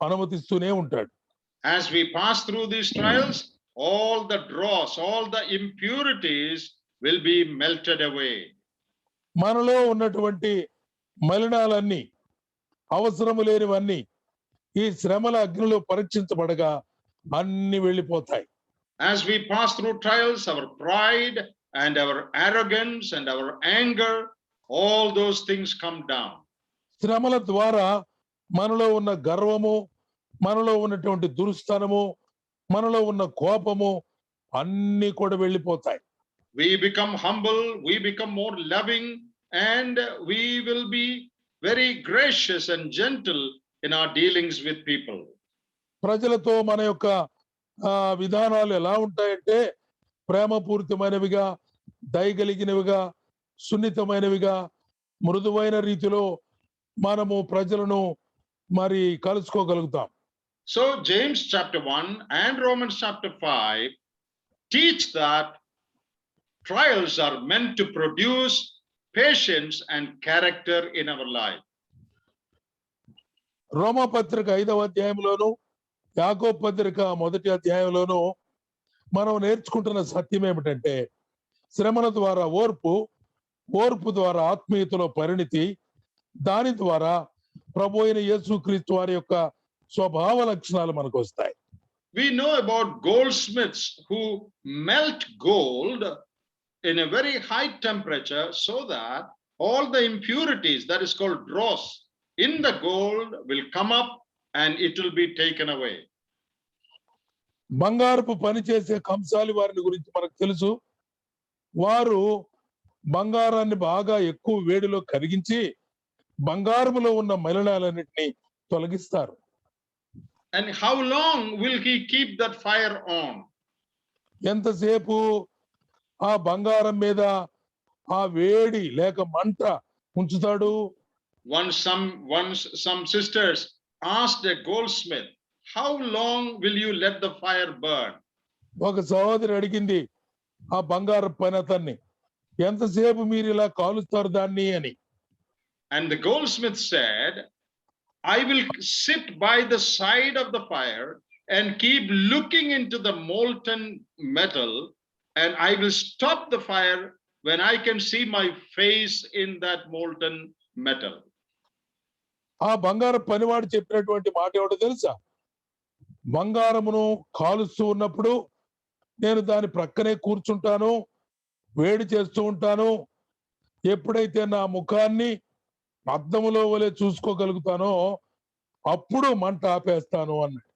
అనుమతిస్తూనే ఉంటాడు. As we pass through these trials, all the dross, all the impurities will be melted away. మనలో ఉన్నటువంటి మలినాలన్నీ, అవసరము లేనివన్నీ ఈ శ్రమల అగ్నిలో పరీక్షించబడగా అన్ని వెళ్ళిపోతాయి. As we pass through trials, our pride and our arrogance and our anger, all those things come down. శ్రమల ద్వారా మనలో ఉన్న గర్వము, మనలో ఉన్నటువంటి దురుస్తనము, మనలో ఉన్న కోపము అన్ని కూడా వెళ్ళిపోతాయి. We become humble, we become more loving, and we will be very gracious and gentle in our dealings with people. ప్రజలతో మన యొక్క విధానాలు ఎలా ఉంటాయంటే ప్రేమపూరితమైనవిగా, దయగలిగినవిగా, సున్నితమైనవిగా, మృదువైన రీతిలో మనము ప్రజలను మరి కలుసుకోగలుగుతాం. So James chapter 1 and Romans chapter 5 teach that trials are meant to produce patience and character in our life. రోమా పత్రిక 5వ అధ్యాయంలోను, యాకోబు పత్రిక 1వ అధ్యాయంలోను మనం నేర్చుకుంటున్న సత్యం ఏమిటంటే శ్రమల ద్వారా ఓర్పు, ఓర్పు ద్వారా ఆత్మీయతలో పరిణితి, దాని ద్వారా ప్రభు అయిన యేసుక్రీస్తు వారి యొక్క స్వభావ లక్షణాలు మనకు వస్తాయి. We know about goldsmiths who melt gold in a very high temperature so that all the impurities, that is called dross, in the gold will come up and it will be taken away. బంగారపు పని చేసే కంసాలి వారిని గురించి మనకు తెలుసు. వారు బంగారాన్ని బాగా ఎక్కువ వేడిలో కరిగించి బంగారములో ఉన్న మలినాలన్నిటినీ తొలగిస్తారు. And how long will he keep that fire on? ఎంతసేపు ఆ బంగారం మీద ఆ వేడి లేక మంట ఉంచుతాడు? Once some sisters asked a goldsmith, how long will you let the fire burn? ఒక సహోదరి అడిగింది ఆ బంగారం పని అతన్ని, ఎంతసేపు మీరు ఇలా కాలుస్తారు దాన్ని అని. And the goldsmith said, I will sit by the side of the fire and keep looking into the molten metal, and I will stop the fire when I can see my face in that molten metal. ఆ బంగారు పనివాడు చెప్పినటువంటి మాట ఏమిటో తెలుసా? బంగారమును కాలుస్తూ ఉన్నప్పుడు నేను దాని ప్రక్కనే కూర్చుంటాను, వేడి చేస్తూ ఉంటాను. ఎప్పుడైతే నా ముఖాన్ని అద్దములో వలె చూసుకోగలుగుతానో అప్పుడు మంట ఆపేస్తాను అన్నాడు.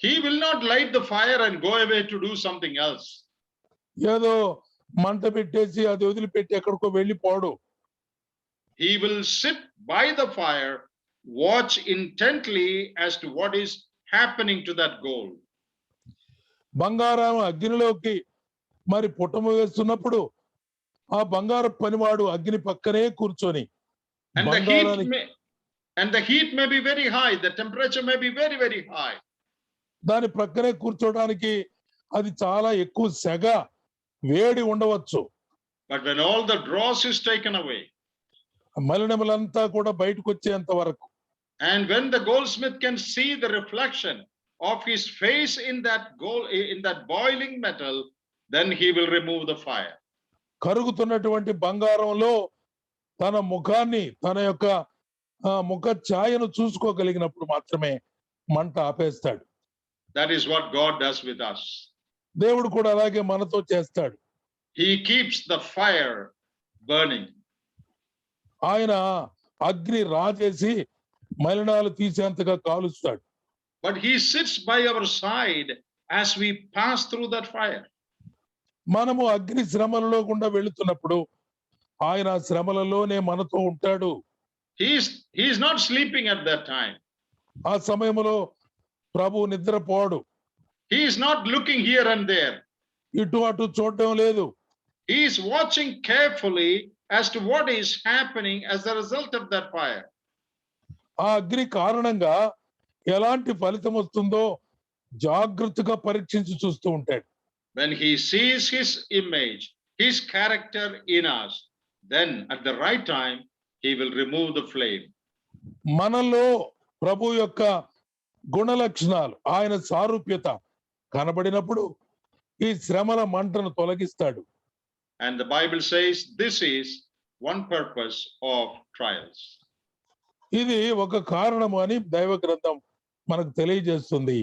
He will not light the fire and go away to do something else. ఏదో మంట పెట్టేసి అది వదిలిపెట్టి ఎక్కడికో వెళ్ళిపోడు. He will sit by the fire, watch intently as to what is happening to that gold. బంగారం అగ్నిలోకి మరి పుటము వేస్తున్నప్పుడు ఆ బంగారు పనివాడు అగ్ని పక్కనే కూర్చొని And the బంగారానికి heat may be very high. The temperature may be very, very high. దాని ప్రక్కనే కూర్చోడానికి అది చాలా ఎక్కువ సెగ వేడి ఉండవచ్చు. But when all the dross is taken away, మలినములంతా కూడా బయటకు వచ్చేంత వరకు, and when the goldsmith can see the reflection of his face in that boiling metal, then he will remove the fire. కరుగుతున్నటువంటి బంగారంలో తన ముఖాన్ని తన యొక్క ముఖ ఛాయను చూసుకోగలిగినప్పుడు మాత్రమే మంట ఆపేస్తాడు. That is what God does with us. దేవుడు కూడా అలాగే మనతో చేస్తాడు. He keeps the fire burning. ఆయన అగ్ని రాజేసి మలినాలు తీసేంతగా కాలుస్తాడు. But he sits by our side as we pass through that fire. మనము అగ్ని శ్రమలలో గుండా వెళుతున్నప్పుడు ఆయన శ్రమలలోనే మనతో ఉంటాడు. He is not sleeping at that time. ఆ సమయంలో ప్రభు నిద్రపోడు. He is not looking here and there. ఇటు అటు చూడటం లేదు. He is watching carefully as to what is happening as a result of that fire. ఆ అగ్ని కారణంగా ఎలాంటి ఫలితం వస్తుందో జాగ్రత్తగా పరీక్షించి చూస్తూ ఉంటాడు. When he sees his image, his character in us, then at the right time, he will remove the flame. మనలో ప్రభు యొక్క గుణ లక్షణాలు, ఆయన సారూప్యత కనబడినప్పుడు ఈ శ్రమల మంటను తొలగిస్తాడు. And the Bible says this is one purpose of trials. ఇది ఒక కారణము అని దైవ గ్రంథం మనకు తెలియజేస్తుంది.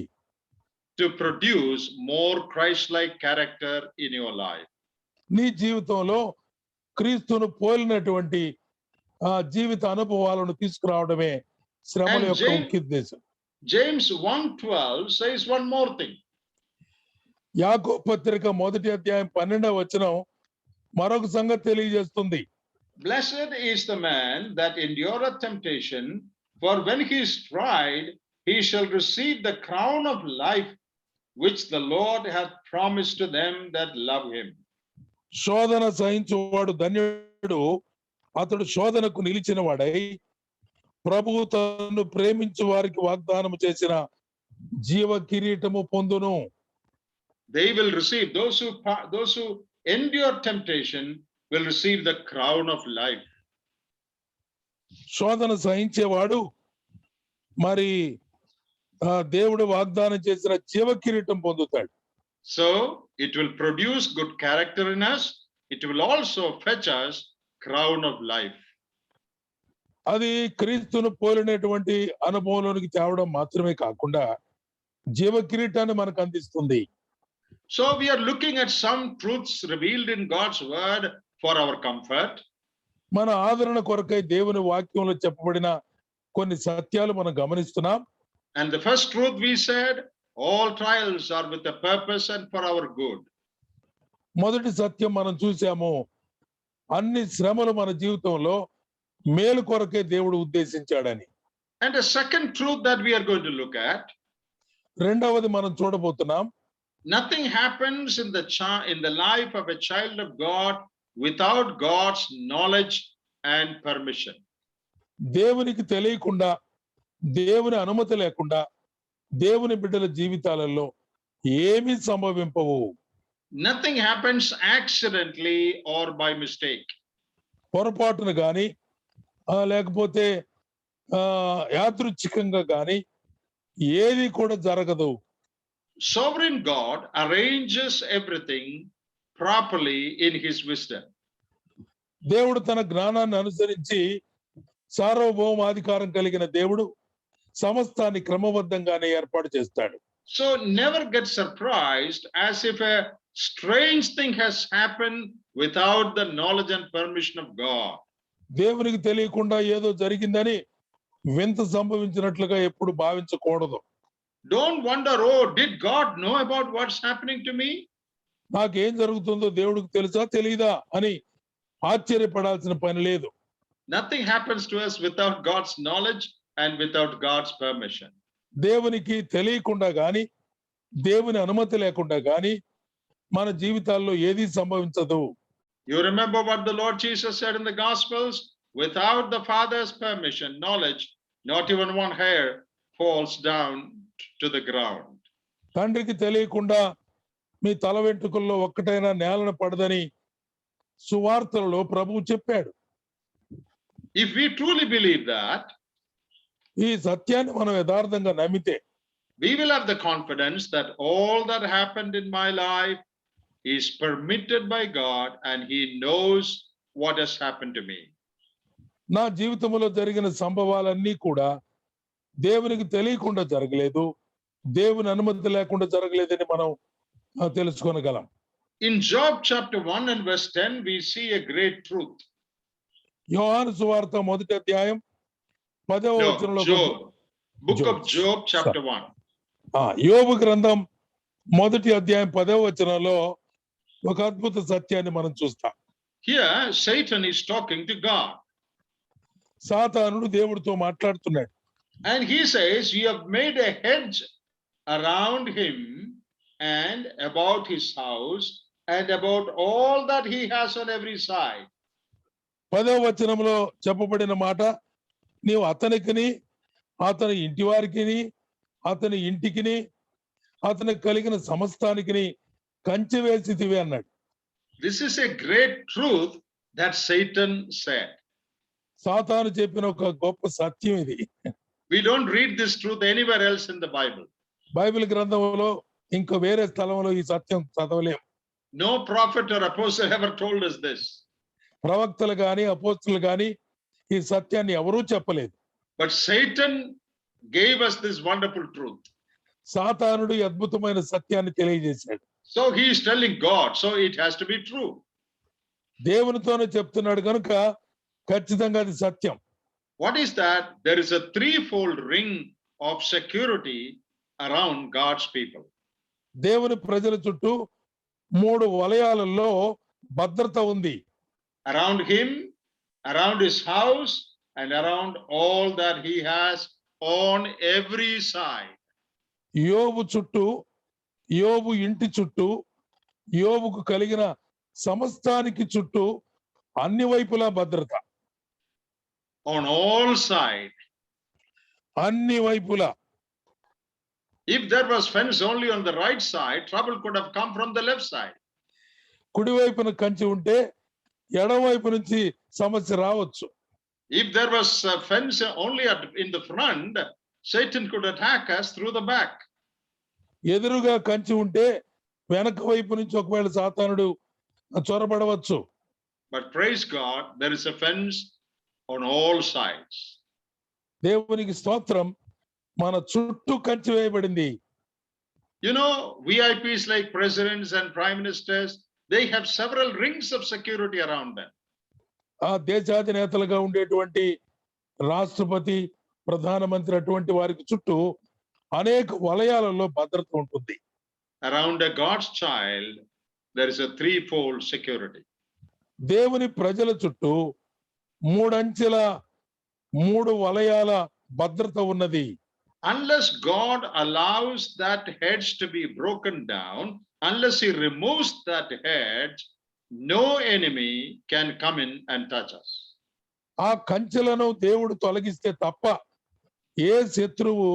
To produce more Christ-like character in your life. నీ జీవితంలో క్రీస్తును పోలినటువంటి జీవిత అనుభవాలను తీసుకురావడమే శ్రమల యొక్క ముఖ్య ఉద్దేశం. James 1:12 says one more thing. యాకోబు పత్రిక 1వ అధ్యాయం 12వ వచనం మరొక సంగతి తెలియజేస్తుంది. Blessed is the man that endureth temptation, for when he is tried, he shall receive the crown of life which the Lord hath promised to them that love him. శోధన సహించువాడు ధన్యుడు, అతడు శోధనకు నిలిచిన వాడై ప్రభువు తనను ప్రేమించు వారికి వాగ్దానం చేసిన జీవ కిరీటము పొందును. They will receive, those who endure temptation will receive the crown of life. శోధన సహించేవాడు మరి దేవుడు వాగ్దానం చేసిన జీవ కిరీటం పొందుతాడు. So it will produce good character in us. It will also fetch us crown of life. అది క్రీస్తును పోలినటువంటి అనుభవంలోనికి తేవడం మాత్రమే కాకుండా జీవ కిరీటాన్ని మనకు అందిస్తుంది. So we are looking at some truths revealed in God's word for our comfort. మన ఆదరణ కొరకై దేవుని వాక్యంలో చెప్పబడిన కొన్ని సత్యాలు మనం గమనిస్తున్నాం. And the first truth we said, all trials are with a purpose and for our good. మొదటి సత్యం మనం చూసాము, అన్ని శ్రమలు మన జీవితంలో మేలు కొరకే దేవుడు ఉద్దేశించాడని. And the second truth that we are going to look at, రెండవది మనం చూడబోతున్నాం, nothing happens in the life of a child of God without God's knowledge and permission. దేవునికి తెలియకుండా, దేవుని అనుమతి లేకుండా దేవుని బిడ్డల జీవితాలలో ఏమీ సంభవింపవు. Nothing happens accidentally or by mistake. పొరపాటున గాని లేకపోతే యాదృచ్ఛికంగా గాని ఏది కూడా జరగదు. Sovereign God arranges everything properly in his wisdom. దేవుడు తన జ్ఞానాన్ని అనుసరించి సార్వభౌమాధికారం కలిగిన దేవుడు సమస్తాన్ని క్రమబద్ధంగానే ఏర్పాటు చేస్తాడు. So never get surprised as if a strange thing has happened without the knowledge and permission of God. దేవునికి తెలియకుండా ఏదో జరిగిందని వింత సంభవించినట్లుగా ఎప్పుడు భావించకూడదు. Don't wonder, oh, did God know about what's happening to me? నాకేం జరుగుతుందో దేవుడికి తెలుసా తెలియదా అని ఆశ్చర్యపడాల్సిన పని లేదు. Nothing happens to us without God's knowledge and without God's permission. దేవునికి తెలియకుండా గాని దేవుని అనుమతి లేకుండా గాని మన జీవితాల్లో ఏదీ సంభవించదు. You remember what the Lord Jesus said in the Gospels? Without the Father's permission, knowledge, not even one hair falls down to the ground. తండ్రికి తెలియకుండా మీ తల వెంట్రుకల్లో ఒక్కటైనా నేలన పడదని సువార్తలలో ప్రభువు చెప్పాడు. If we truly believe that, ఈ సత్యాన్ని మనం యథార్థంగా నమ్మితే we will have the confidence that all that happened in my life is permitted by God and He knows what has happened to me. నా జీవితంలో జరిగిన సంభవాలన్నీ కూడా దేవునికి తెలియకుండా జరగలేదు, దేవుని అనుమతి లేకుండా జరగలేదని మనం తెలుసుకోగలం. In Job chapter 1 and verse 10, we see a great truth. యోహాను సువార్త మొదటి అధ్యాయం 10వ వచనంలో Job, book of Job chapter 1. యోబు గ్రంథం మొదటి అధ్యాయం 10వ వచనంలో ఒక అద్భుత సత్యాన్ని మనం చూస్తాం. Here Satan is talking to God. సాతానుడు దేవుడితో మాట్లాడుతున్నాడు. And he says, you have made a hedge around him and about his house and about all that he has on every side. 10వ వచనంలో చెప్పబడిన మాట, నీవు అతనికిని అతని ఇంటి వారికిని అతని ఇంటికిని అతనికి కలిగిన సమస్తానికిని కంచె వేసితివి అన్నాడు. This is a great truth that Satan said. సాతాను చెప్పిన ఒక గొప్ప సత్యం ఇది. We don't read this truth anywhere else in the Bible. Bible గ్రంథంలో ఇంకో వేరే స్థలంలో ఈ సత్యం చదవలేం. No prophet or apostle ever told us this. ప్రవక్తలు గాని అపోస్తలులు గాని ఈ సత్యాన్ని ఎవరూ చెప్పలేదు. But Satan gave us this wonderful truth. సాతానుడు ఈ అద్భుతమైన సత్యాన్ని తెలియజేశాడు. So he is telling God, so it has to be true. దేవునితోనే చెప్తున్నాడు కనుక ఖచ్చితంగా అది సత్యం. What is that? There is a threefold ring of security around God's people. దేవుని ప్రజల చుట్టూ 3 వలయాలలో భద్రత ఉంది. Around him, around his house, and around all that he has on every side. యోబు చుట్టూ, యోబు ఇంటి చుట్టూ, యోబుకు కలిగిన సమస్తానికి చుట్టూ అన్ని వైపులా భద్రత. On all sides. అన్ని వైపులా. If there was fence only on the right side, trouble could have come from the left side. కుడి వైపున కంచి ఉంటే ఎడమ వైపు నుంచి సమస్య రావచ్చు. If there was a fence only in the front, Satan could attack us through the back. ఎదురుగా కంచి ఉంటే వెనక వైపు నుంచి ఒకవేళ సాతానుడు చొరబడవచ్చు. But praise God, there is a fence on all sides. దేవునికి స్తోత్రం, మన చుట్టూ కంచి వేయబడింది. You know, VIPs like presidents and prime ministers, they have several rings of security around them. ఆ దేశాధినేతలుగా ఉండేటువంటి రాష్ట్రపతి, ప్రధానమంత్రి అటువంటి వారికి చుట్టూ అనేక వలయాలలో భద్రత ఉంటుంది. Around a God's child, there is a threefold security. దేవుని ప్రజల చుట్టూ 3 అంచెల 3 వలయాల భద్రత ఉన్నది. Unless God allows that hedge to be broken down, unless he removes that hedge, no enemy can come in and touch us. ఆ కంచెలను దేవుడు తొలగిస్తే తప్ప ఏ శత్రువు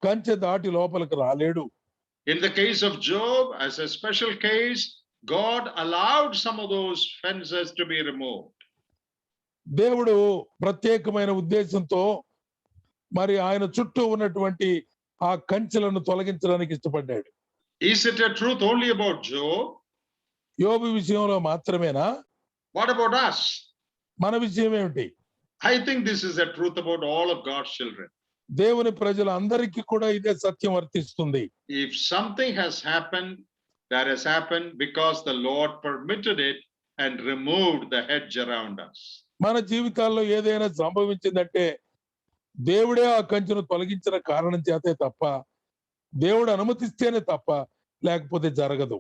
కంచె దాటి లోపలికి రాలేడు. In the case of Job, as a special case, God allowed some of those fences to be removed. దేవుడు ప్రత్యేకమైన ఉద్దేశంతో మరి ఆయన చుట్టూ ఉన్నటువంటి ఆ కంచెలను తొలగించడానికి ఇష్టపడ్డాడు. Is it a truth only about Job? యోబు విషయంలో మాత్రమేనా? What about us? మన విషయం ఏమిటి? I think this is a truth about all of God's children. దేవుని ప్రజలందరికీ కూడా ఇదే సత్యం వర్తిస్తుంది. If something has happened that has happened because the Lord permitted it and removed the hedge around us. మన జీవితాల్లో ఏదైనా సంభవించిందంటే దేవుడే ఆ కంచెను తొలగించిన కారణం చేతే తప్ప, దేవుడు అనుమతిస్తేనే తప్ప, లేకపోతే జరగదు.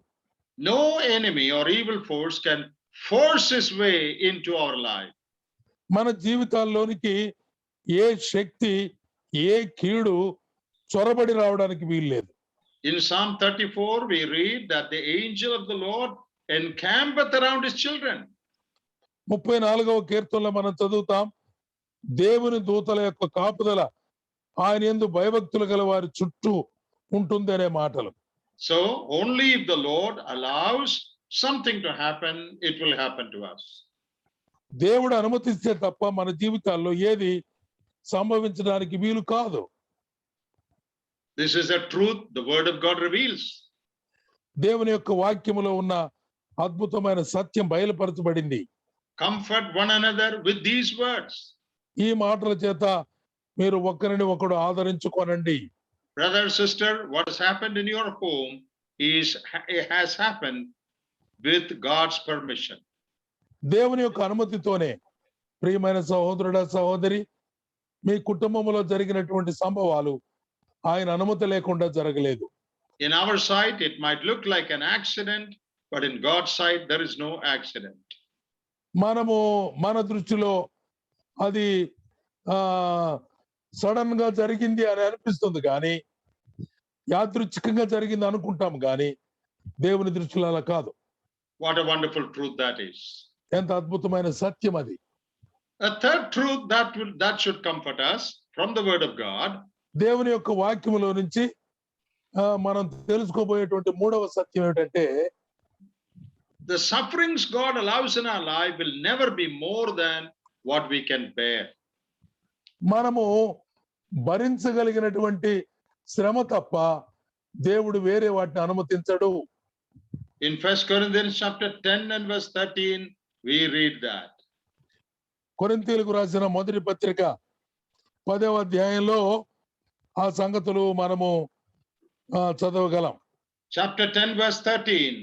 No enemy or evil force can force his way into our life. మన జీవితాల్లోనికి ఏ శక్తి, ఏ కీడు చొరబడి రావడానికి వీల్లేదు. In Psalm 34, we read that the angel of the Lord encampeth around his children. 34వ కీర్తనలో మనం చదువుతాం, దేవుని దూతల యొక్క కాపుదల ఆయన యందు భయభక్తులు గల వారి చుట్టూ ఉంటుంది అనే మాటలు. So only if the Lord allows something to happen, it will happen to us. దేవుడు అనుమతిస్తే తప్ప మన జీవితాల్లో ఏది సంభవించడానికి వీలు కాదు. This is a truth the word of God reveals. దేవుని యొక్క వాక్యములో ఉన్న అద్భుతమైన సత్యం బయలుపరచబడింది. Comfort one another with these words. ఈ మాటల చేత మీరు ఒకరిని ఒకడు ఆదరించుకోనండి. Brother, sister, what has happened in your home has happened with God's permission. దేవుని యొక్క అనుమతితోనే ప్రియమైన సహోదరుడా సహోదరి, మీ కుటుంబంలో జరిగినటువంటి సంభవాలు ఆయన అనుమతి లేకుండా జరగలేదు. In our sight, it might look like an accident, but in God's sight, there is no accident. మనము మన దృష్టిలో అది సడన్ గా జరిగింది అని అనిపిస్తుంది, కానీ యాదృచ్ఛికంగా జరిగింది అనుకుంటాం, కానీ దేవుని దృష్టిలో అలా కాదు. What a wonderful truth that is. ఎంత అద్భుతమైన సత్యం అది. A third truth that should comfort us from the word of God. దేవుని యొక్క వాక్యములో నుంచి మనం తెలుసుకోబోయేటువంటి మూడవ సత్యం ఏమిటంటే, the sufferings God allows in our life will never be more than what we can bear. మనము భరించగలిగినటువంటి శ్రమ తప్ప దేవుడు వేరే వాటిని అనుమతించడు. In 1 Corinthians chapter 10 and verse 13, we read that. కొరింథీయులకు రాసిన మొదటి పత్రిక 10వ అధ్యాయంలో ఆ సంగతులు మనము చదవగలం. Chapter 10 verse 13.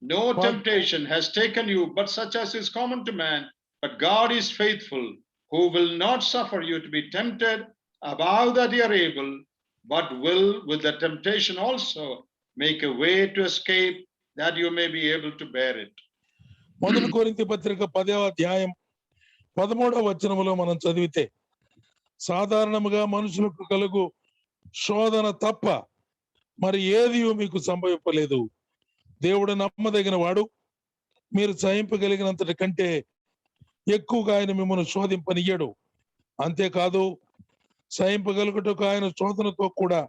No temptation has taken you but such as is common to man, but God is faithful, who will not suffer you to be tempted above that you are able, but will with the temptation also make a way to escape, that you may be able to bear it. మొదటి కొరింథీ పత్రిక 10వ అధ్యాయం 13వ వచనములో మనం చదివితే, సాధారణముగా మనుషులకు కలుగు శోధన తప్ప మరి ఏది మీకు సంభవింపలేదు. దేవుడు నమ్మదగిన వాడు, మీరు సహింపగలిగినంతటి కంటే ఎక్కువగా ఆయన మిమ్మల్ని శోధింపనియ్యడు. అంతేకాదు, సహింపగలుగుటకు ఆయన శోధనతో కూడా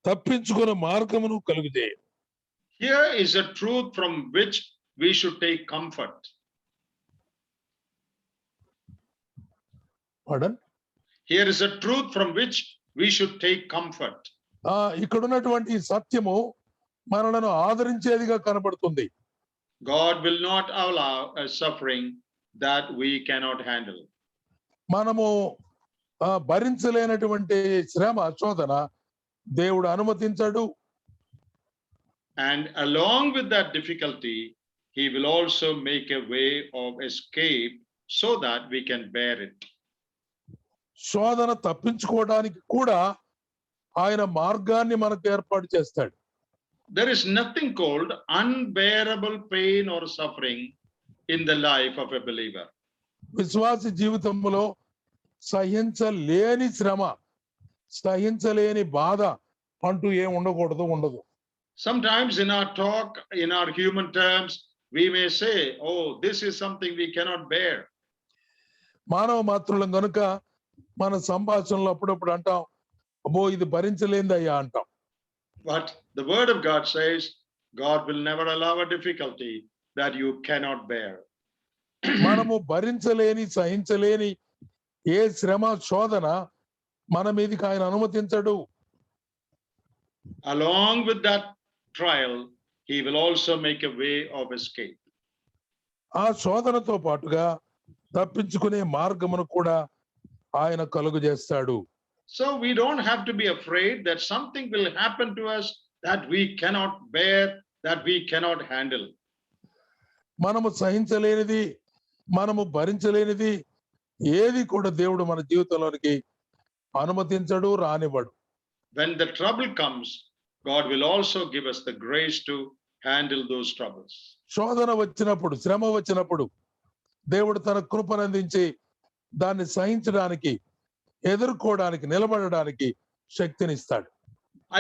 తప్పించుకునే మార్గమును కలుగుజేయు. Here is a truth from which we should take comfort. Pardon? Here is a truth from which we should take comfort. ఇక్కడ ఉన్నటువంటి సత్యము మనలను ఆదరించేదిగా కనబడుతుంది. God will not allow a suffering that we cannot handle. మనము భరించలేనటువంటి శ్రమ, శోధన దేవుడు అనుమతించడు. And along with that difficulty, he will also make a way of escape so that we can bear it. శోధన తప్పించుకోవడానికి కూడా ఆయన మార్గాన్ని మనకు ఏర్పాటు చేస్తాడు. There is nothing called unbearable pain or suffering in the life of a believer. విశ్వాసి జీవితంలో సహించలేని శ్రమ, సహించలేని బాధ అంటూ ఏం ఉండదు. Sometimes in our talk, in our human terms, we may say, oh, this is something we cannot bear. మానవ మాత్రులం కనుక మన సంభాషణలో అప్పుడప్పుడు అంటాం, అబ్బో ఇది భరించలేందయ్యా అంటాం. But the word of God says, God will never allow a difficulty that you cannot bear. మనము భరించలేని, సహించలేని ఏ శ్రమ, శోధన మన మీదకి ఆయన అనుమతించడు. Along with that trial, he will also make a way of escape. ఆ శోధనతో పాటుగా తప్పించుకునే మార్గమును కూడా ఆయన కలుగజేస్తాడు. So we don't have to be afraid that something will happen to us that we cannot bear, that we cannot handle. మనము సహించలేనిది, మనము భరించలేనిది ఏది కూడా దేవుడు మన జీవితంలోనికి అనుమతించడు, రానివ్వడు. When the trouble comes, God will also give us the grace to handle those troubles. శోధన వచ్చినప్పుడు, శ్రమ వచ్చినప్పుడు దేవుడు తన కృపను అందించి దాన్ని సహించడానికి, ఎదుర్కోవడానికి, నిలబడడానికి శక్తినిస్తాడు.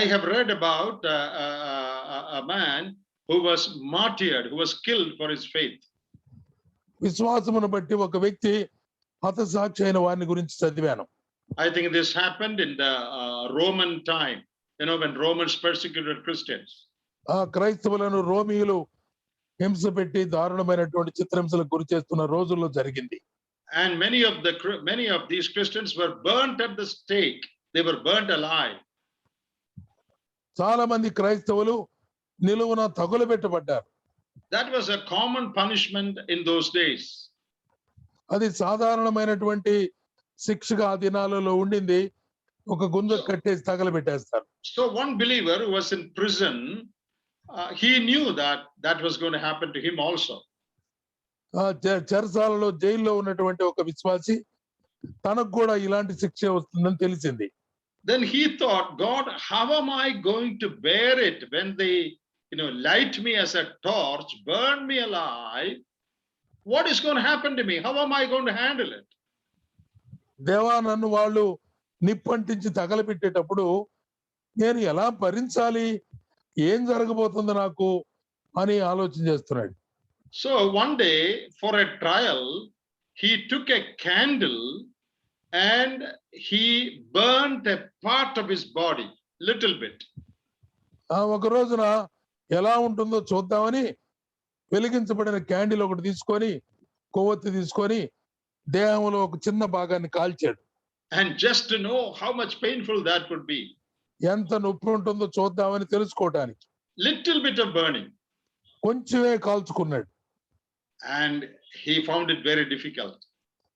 I have read about a man who was martyred, who was killed for his faith. విశ్వాసమును బట్టి ఒక వ్యక్తి హతసాక్షి అయిన వారిని గురించి చదివాను. I think this happened in the Roman time, when Romans persecuted Christians. ఆ క్రైస్తవులను రోమియులు హింస పెట్టి దారుణమైనటువంటి చిత్రహింసలకు గురి చేస్తున్న రోజుల్లో జరిగింది. And many of these Christians were burnt at the stake. They were burnt alive. చాలా మంది క్రైస్తవులు నిలువున తగులబెట్టబడ్డారు. That was a common punishment in those days. అది సాధారణమైనటువంటి శిక్షగా ఆ దినాలలో ఉండింది. ఒక గుంజ కట్టేసి తగలబెట్టేస్తారు. So one believer who was in prison, he knew that was going to happen to him also. చెరసాలలో జైల్లో ఉన్నటువంటి ఒక విశ్వాసి తనకు కూడా ఇలాంటి శిక్ష వస్తుందని తెలిసింది. Then he thought, God, how am I going to bear it when they light me as a torch, burn me alive? What is going to happen to me? How am I going to handle it? దేవా, నన్ను వాళ్ళు నిప్పంటించి తగలబెట్టేటప్పుడు నేను ఎలా భరించాలి, ఏం జరగబోతుంది నాకు అని ఆలోచన చేస్తున్నాడు. So one day for a trial, he took a candle and he burnt a part of his body, little bit. ఒక రోజున ఎలా ఉంటుందో చూద్దామని వెలిగించబడిన క్యాండిల్ ఒకటి తీసుకొని, కొవ్వొత్తి తీసుకొని దేహంలో ఒక చిన్న భాగాన్ని కాల్చాడు. And just to know how much painful that would be. ఎంత నొప్పి ఉంటుందో చూద్దామని తెలుసుకోవడానికి Little bit of burning. కొంచెమే కాల్చుకున్నాడు. And he found it very difficult.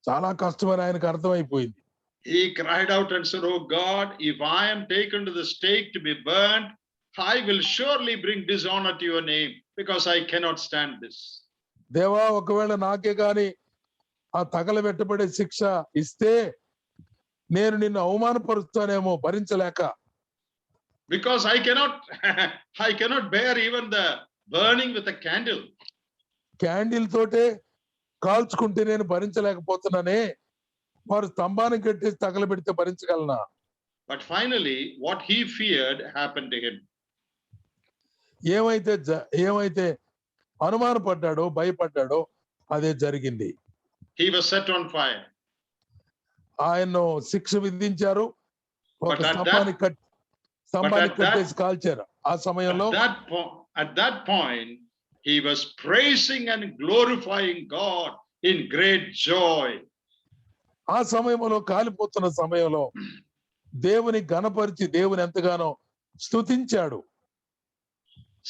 చాలా కష్టమని ఆయనకు అర్థమైపోయింది. He cried out and said, "Oh God, if I am taken to the stake to be burnt, I will surely bring dishonor to your name because I cannot stand this." దేవా, ఒకవేళ నాకే గాని ఆ తగలబెట్టబడే శిక్ష ఇస్తే నేను నిన్ను అవమానపరుస్తానేమో భరించలేక. Because I cannot bear even the burning with a candle. Candle తోటే కాల్చుకుంటే నేను భరించలేకపోతున్నానే, వారు స్తంభానికి కట్టేసి తగలబెడితే భరించగలనా? But finally, what he feared happened to him. ఏమైతే అనుమానపడ్డాడో, భయపడ్డాడో అదే జరిగింది. He was set on fire. ఆయన్ను శిక్ష విధించారు. ఒక స్తంభానికి కట్టేసి కాల్చారు. ఆ సమయంలో at that point, he was praising and glorifying God in great joy. ఆ సమయంలో, కాలిపోతున్న సమయంలో దేవుని ఘనపరిచి దేవుని ఎంతగానో స్తుతించాడు.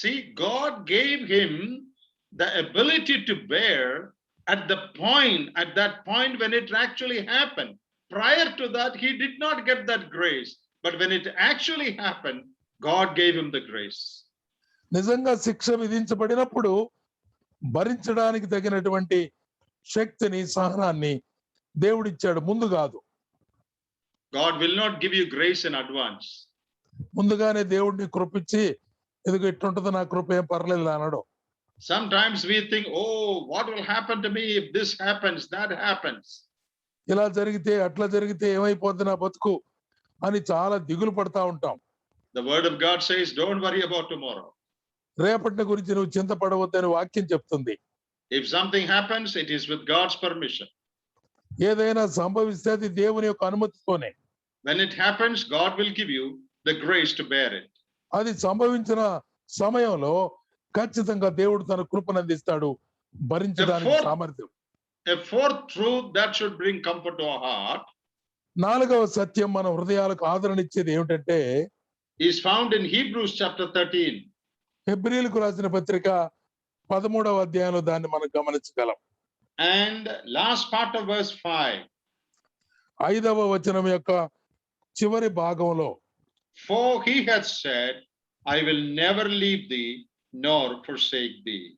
See, God gave him the ability to bear at that point when it actually happened. Prior to that, he did not get that grace. But when it actually happened, God gave him the grace. నిజంగా శిక్ష విధించబడినప్పుడు భరించడానికి తగినటువంటి శక్తిని, సహనాన్ని దేవుడిచ్చాడు, ముందు కాదు. God will not give you grace in advance. ముందుగానే దేవుడిని కృపించి ఇదిగో ఇట్టుంటది నా కృప, ఏం పర్లేదు అన్నాడు. Sometimes we think, oh, what will happen to me if this happens, that happens. ఇలా జరిగితే, అట్లా జరిగితే ఏమైపోద్ది నా బతుకు అని చాలా దిగులు పడతా ఉంటాం. The word of God says, don't worry about tomorrow. రేపటిని గురించి నువ్వు చింతపడవద్దని వాక్యం చెప్తుంది. If something happens, it is with God's permission. ఏదైనా సంభవిస్తే అది దేవుని యొక్క అనుమతితోనే. When it happens, God will give you the grace to bear it. అది సంభవించిన సమయంలో ఖచ్చితంగా దేవుడు తన కృపను అందిస్తాడు, భరించడానికి సామర్థ్యం. A fourth truth that should bring comfort to our heart, నాలుగవ సత్యం మన హృదయాలకు ఆదరణ ఇచ్చేది ఏమిటంటే, is found in Hebrews chapter 13. హెబ్రీయులకు రాసిన పత్రిక 13వ అధ్యాయంలో దాన్ని మనం గమనించగలం. And last part of verse 5. 5వ వచనం యొక్క చివరి భాగంలో, For he hath said, I will never leave thee nor forsake thee.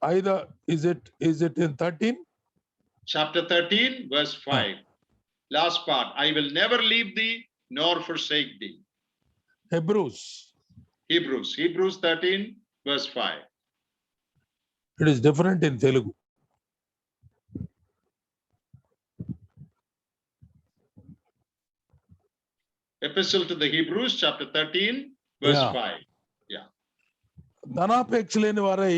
Either is it in 13? Chapter 13, verse 5. Last part. I will never leave thee nor forsake thee. Hebrews. Hebrews 13, verse 5. It is different in Telugu. Epistle to the Hebrews, chapter 13, verse Yeah. 5. ధనాపేక్ష లేని వారై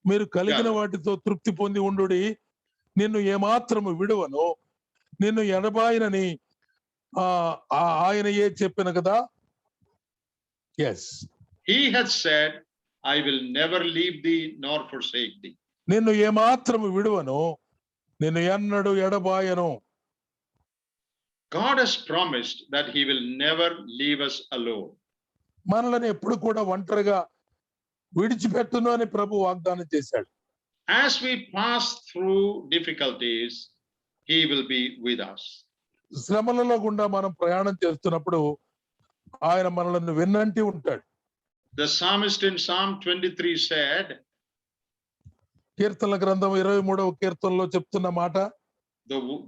మీరు కలిగిన Yeah. వాటితో తృప్తి పొంది ఉండుడి, నిన్ను ఏమాత్రము విడువను, నిన్ను ఎడబాయనని ఆయనయే చెప్పిన కదా. Yes, He has said, I will never leave thee nor forsake thee. నిన్ను ఏమాత్రము విడువను, నిన్ను ఎన్నడు ఎడబాయను. God has promised that he will never leave us alone. మనల్ని ఎప్పుడు కూడా ఒంటరిగా విడిచిపెట్టును అని ప్రభు వాగ్దానం చేశాడు. As we pass through difficulties, he will be with us. శ్రమలలో గుండా మనం ప్రయాణం చేస్తున్నప్పుడు ఆయన మనల్ని వెన్నంటి ఉంటాడు. The psalmist in Psalm 23 said, కీర్తనల గ్రంథం 23వ కీర్తనలో చెప్తున్న మాట,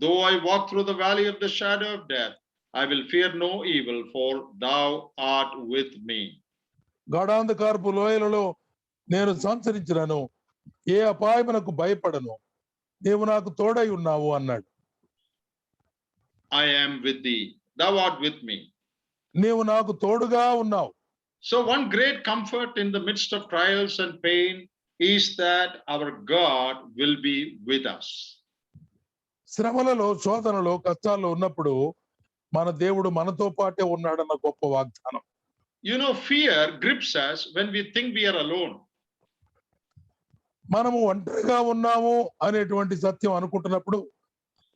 though I walk through the valley of the shadow of death, I will fear no evil, for thou art with me. గాఢాంధకారపు లోయలలో నేను సంచరించినను, ఏ అపాయమునకు భయపడను, నీవు నాకు తోడై ఉన్నావు అన్నాడు. I am with thee, thou art with me. నీవు నాకు తోడుగా ఉన్నావు. So one great comfort in the midst of trials and pain is that our God will be with us. శ్రమలలో, శోధనలో, కష్టాల్లో ఉన్నప్పుడు మన దేవుడు మనతో పాటే ఉన్నాడన్న గొప్ప వాగ్దానం. You know, fear grips us when we think we are alone. మనము ఒంటరిగా ఉన్నాము అనేటువంటి సత్యం అనుకుంటున్నప్పుడు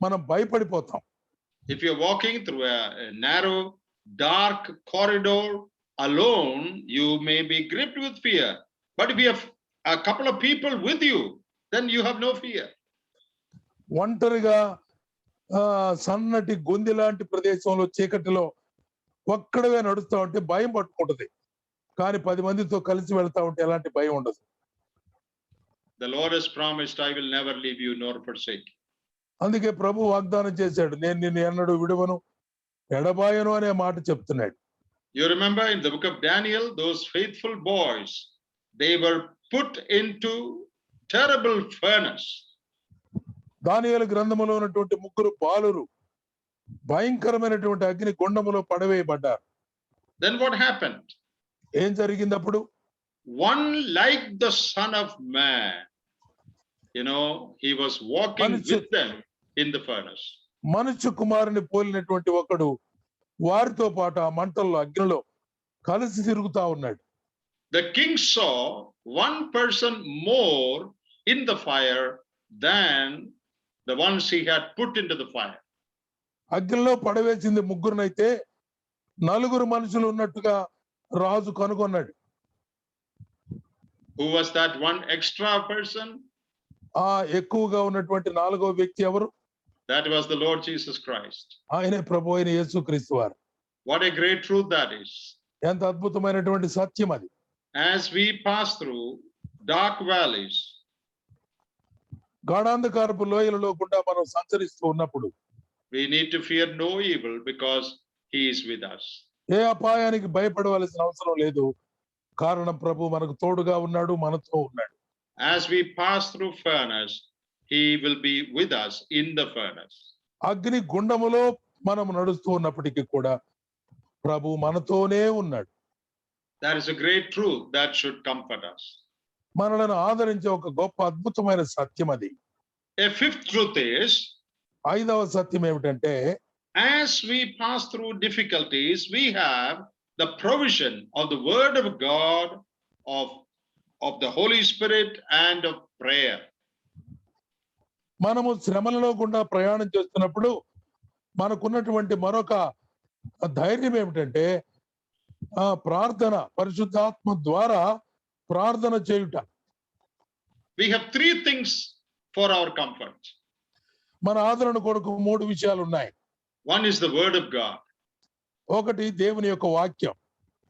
మనం భయపడిపోతాం. If you're walking through a narrow, dark corridor alone, you may be gripped with fear. But if you have a couple of people with you, then you have no fear. ఒంటరిగా సన్నటి గొంది లాంటి ప్రదేశంలో చీకటిలో ఒక్కడవే నడుస్తా ఉంటే భయం పట్టుకుంటుంది, కానీ 10 మందితో కలిసి వెళ్తా ఉంటే ఎలాంటి భయం ఉండదు. The Lord has promised, I will never leave you nor forsake you. అందుకే ప్రభు వాగ్దానం చేశాడు, నేను నిన్ను ఎన్నడూ విడువను, ఎడబాయను అనే మాట చెప్తున్నాడు. You remember in the book of Daniel, those faithful boys, they were put into terrible furnace. దానియేలు గ్రంథములో ఉన్నటువంటి 3 బాలురు భయంకరమైనటువంటి అగ్ని గుండములో పడవేయబడ్డారు. Then what happened? ఏం జరిగింది అప్పుడు? One like the Son of Man, you know, he was walking with them in the furnace. మనుష్య కుమారుని పోలినటువంటి ఒకడు వారితో పాటు ఆ మంటల్లో, అగ్నిలో కలిసి తిరుగుతా ఉన్నాడు. The king saw one person more in the fire than the ones he had put into the fire. అగ్నిలో పడవేసింది 3 4 మనుషులు ఉన్నట్టుగా రాజు కనుగొన్నాడు. Who was that one extra person? ఆ ఎక్కువగా ఉన్నటువంటి 4వ వ్యక్తి ఎవరు? That was the Lord Jesus Christ. ఆయనే ప్రభు అయిన యేసుక్రీస్తు వారు. What a great truth that is. ఎంత అద్భుతమైనటువంటి సత్యం అది. As we pass through dark valleys, గాఢాంధకారపు లోయలలో గుండా మనం సంచరిస్తూ ఉన్నప్పుడు we need to fear no evil because he is with us. ఏ అపాయానికి భయపడవలసిన అవసరం లేదు, కారణం ప్రభు మనకు తోడుగా ఉన్నాడు, మనతో ఉన్నాడు. As we pass through furnace, he will be with us in the furnace. అగ్ని గుండములో మనం నడుస్తూ ఉన్నప్పటికీ కూడా ప్రభు మనతోనే ఉన్నాడు. That is a great truth that should comfort us. మనలను ఆదరించే ఒక గొప్ప అద్భుతమైన సత్యం అది. A fifth truth is, 5వ సత్యం ఏమిటంటే, as we pass through difficulties, we have the provision of the word of God, of the Holy Spirit and of prayer. మనము శ్రమలలో గుండా ప్రయాణం చేస్తున్నప్పుడు మనకున్నటువంటి మరొక ధైర్యం ఏమిటంటే ప్రార్థన, పరిశుద్ధాత్మ ద్వారా ప్రార్థన చేయుట. We have 3 things for our comfort. మన ఆదరణ కొరకు 3 విషయాలు ఉన్నాయి. One is the word of God. ఒకటి దేవుని యొక్క వాక్యం.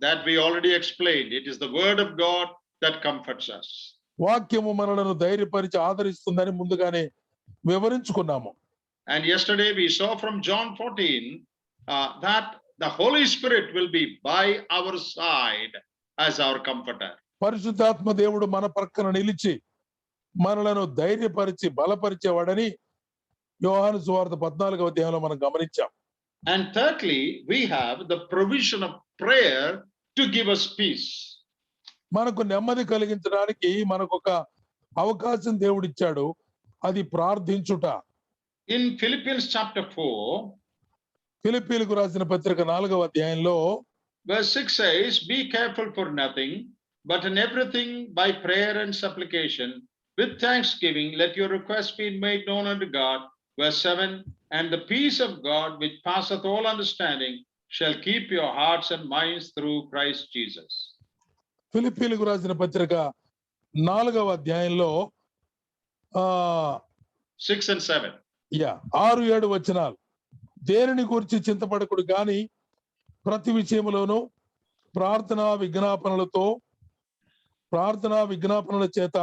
That we already explained. It is the word of God that comforts us. వాక్యము మనలను ధైర్యపరిచి ఆదరిస్తుందని ముందుగానే వివరించుకున్నాము. And yesterday we saw from John 14 that the Holy Spirit will be by our side as our comforter. పరిశుద్ధాత్మ దేవుడు మన పక్కన నిలిచి మనలను ధైర్యపరిచి బలపరిచేవాడని యోహాను సువార్త 14వ అధ్యాయంలో మనం గమనించాం. And thirdly, we have the provision of prayer to give us peace. మనకు నెమ్మది కలిగించడానికి మనకు ఒక అవకాశం దేవుడిచ్చాడు, అది ప్రార్థించుట. In Philippians chapter 4, ఫిలిప్పీలకు రాసిన పత్రిక 4వ అధ్యాయంలో verse 6 says, "Be careful for nothing, but in everything by prayer and supplication, with thanksgiving, let your requests be made known unto God." Verse 7, "And the peace of God, which passeth all understanding, shall keep your hearts and minds through Christ Jesus." ఫిలిప్పీలకు రాసిన పత్రిక 4వ అధ్యాయంలో 6 and 7. 6-7 వచనాలు. దేనిని గురించి చింతపడకుడు గాని ప్రతి విషయములోనూ ప్రార్థనా విజ్ఞాపనల చేత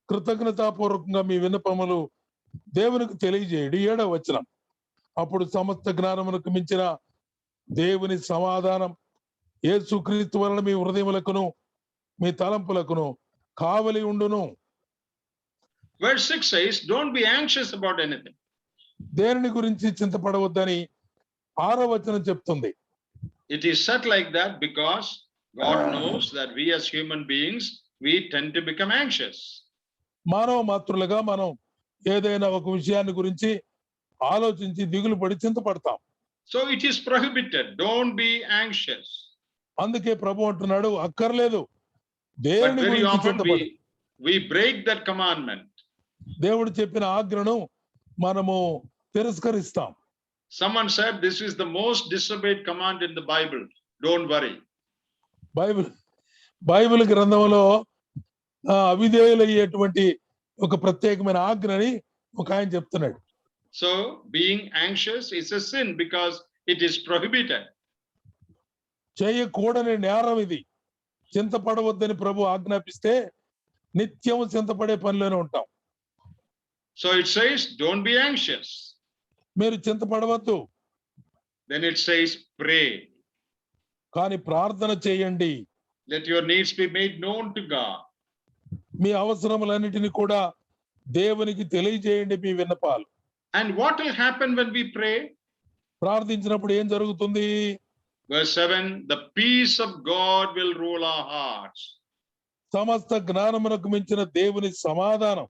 కృతజ్ఞతాపూర్వకంగా మీ విన్నపములు దేవునికి తెలియజేయడి. 7వ వచనం, అప్పుడు సమస్త జ్ఞానమునకు మించిన దేవుని సమాధానం యేసుక్రీస్తు వలన మీ హృదయములకును మీ తలంపులకును కావలి ఉండును. Verse 6 says, "Don't be anxious about anything." దేనిని గురించి చింతపడవద్దని 6వ వచనం చెప్తుంది. It is said like that because God knows that we as human beings, we tend to become anxious. మానవ మాత్రులుగా మనం ఏదైనా ఒక విషయాన్ని గురించి ఆలోచించి దిగులు పడి చింతపడతాం. So it is prohibited. Don't be anxious. అందుకే ప్రభు అంటున్నాడు, అక్కర్లేదు But దేనిని very గురించి often చింతపడు. we break that commandment. దేవుడు చెప్పిన ఆజ్ఞను మనము తిరస్కరిస్తాం. Someone said this is the most disobeyed command in the Bible. Don't worry. Bible గ్రంథంలో అవిధేయులయ్యేటువంటి ఒక ప్రత్యేకమైన ఆజ్ఞని ఒక ఆయన చెప్తున్నాడు. So being anxious is a sin because it is prohibited. చేయకూడని నేరం ఇది. చింతపడవద్దని ప్రభు ఆజ్ఞాపిస్తే నిత్యం చింతపడే పనిలోనే ఉంటాం. So it says, don't be anxious. మీరు చింతపడవద్దు. Then it says, pray. కానీ ప్రార్థన చేయండి. Let your needs be made known to God. మీ అవసరములన్నిటిని కూడా దేవునికి తెలియజేయండి మీ విన్నపాలు. And what will happen when we pray? ప్రార్థించినప్పుడు ఏం జరుగుతుంది? Verse 7, the peace of God will rule our hearts. సమస్త జ్ఞానమునకు మించిన దేవుని సమాధానం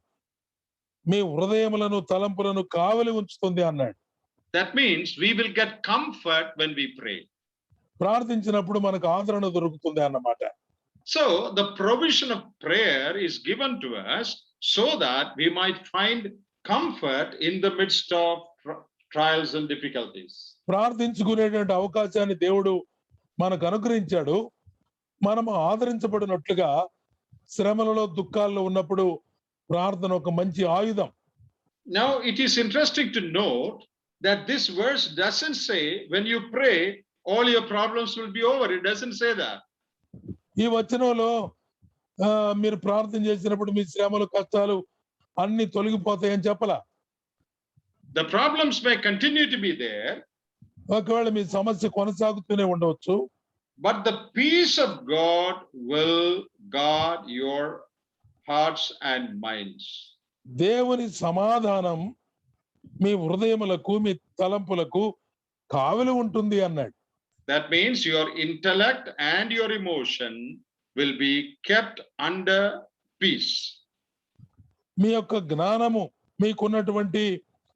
మీ హృదయములను తలంపులను కావలి ఉంచుతుంది అన్నాడు. That means we will get comfort when we pray. ప్రార్థించినప్పుడు మనకు ఆదరణ దొరుకుతుంది అన్నమాట. So the provision of prayer is given to us so that we might find comfort in the midst of trials and difficulties. ప్రార్థించుకునేటువంటి అవకాశాన్ని దేవుడు మనకు అనుగ్రహించాడు. మనము ఆదరించబడినట్లుగా శ్రమలలో దుఃఖాల్లో ఉన్నప్పుడు ప్రార్థన ఒక మంచి ఆయుధం. Now it is interesting to note that this verse doesn't say when you pray all your problems will be over. It doesn't say that. ఈ వచనంలో మీరు ప్రార్థన చేసినప్పుడు మీ శ్రమలు కష్టాలు అన్ని తొలగిపోతాయని చెప్పలా. The problems may continue to be there. ఒకవేళ మీ సమస్య కొనసాగుతూనే ఉండవచ్చు. But the peace of God will guard your hearts and minds. దేవుని సమాధానం మీ హృదయములకు మీ తలంపులకు కావలి ఉంటుంది అన్నాడు. That means your intellect and your emotion will be kept under peace. మీ యొక్క జ్ఞానము మీకున్నటువంటి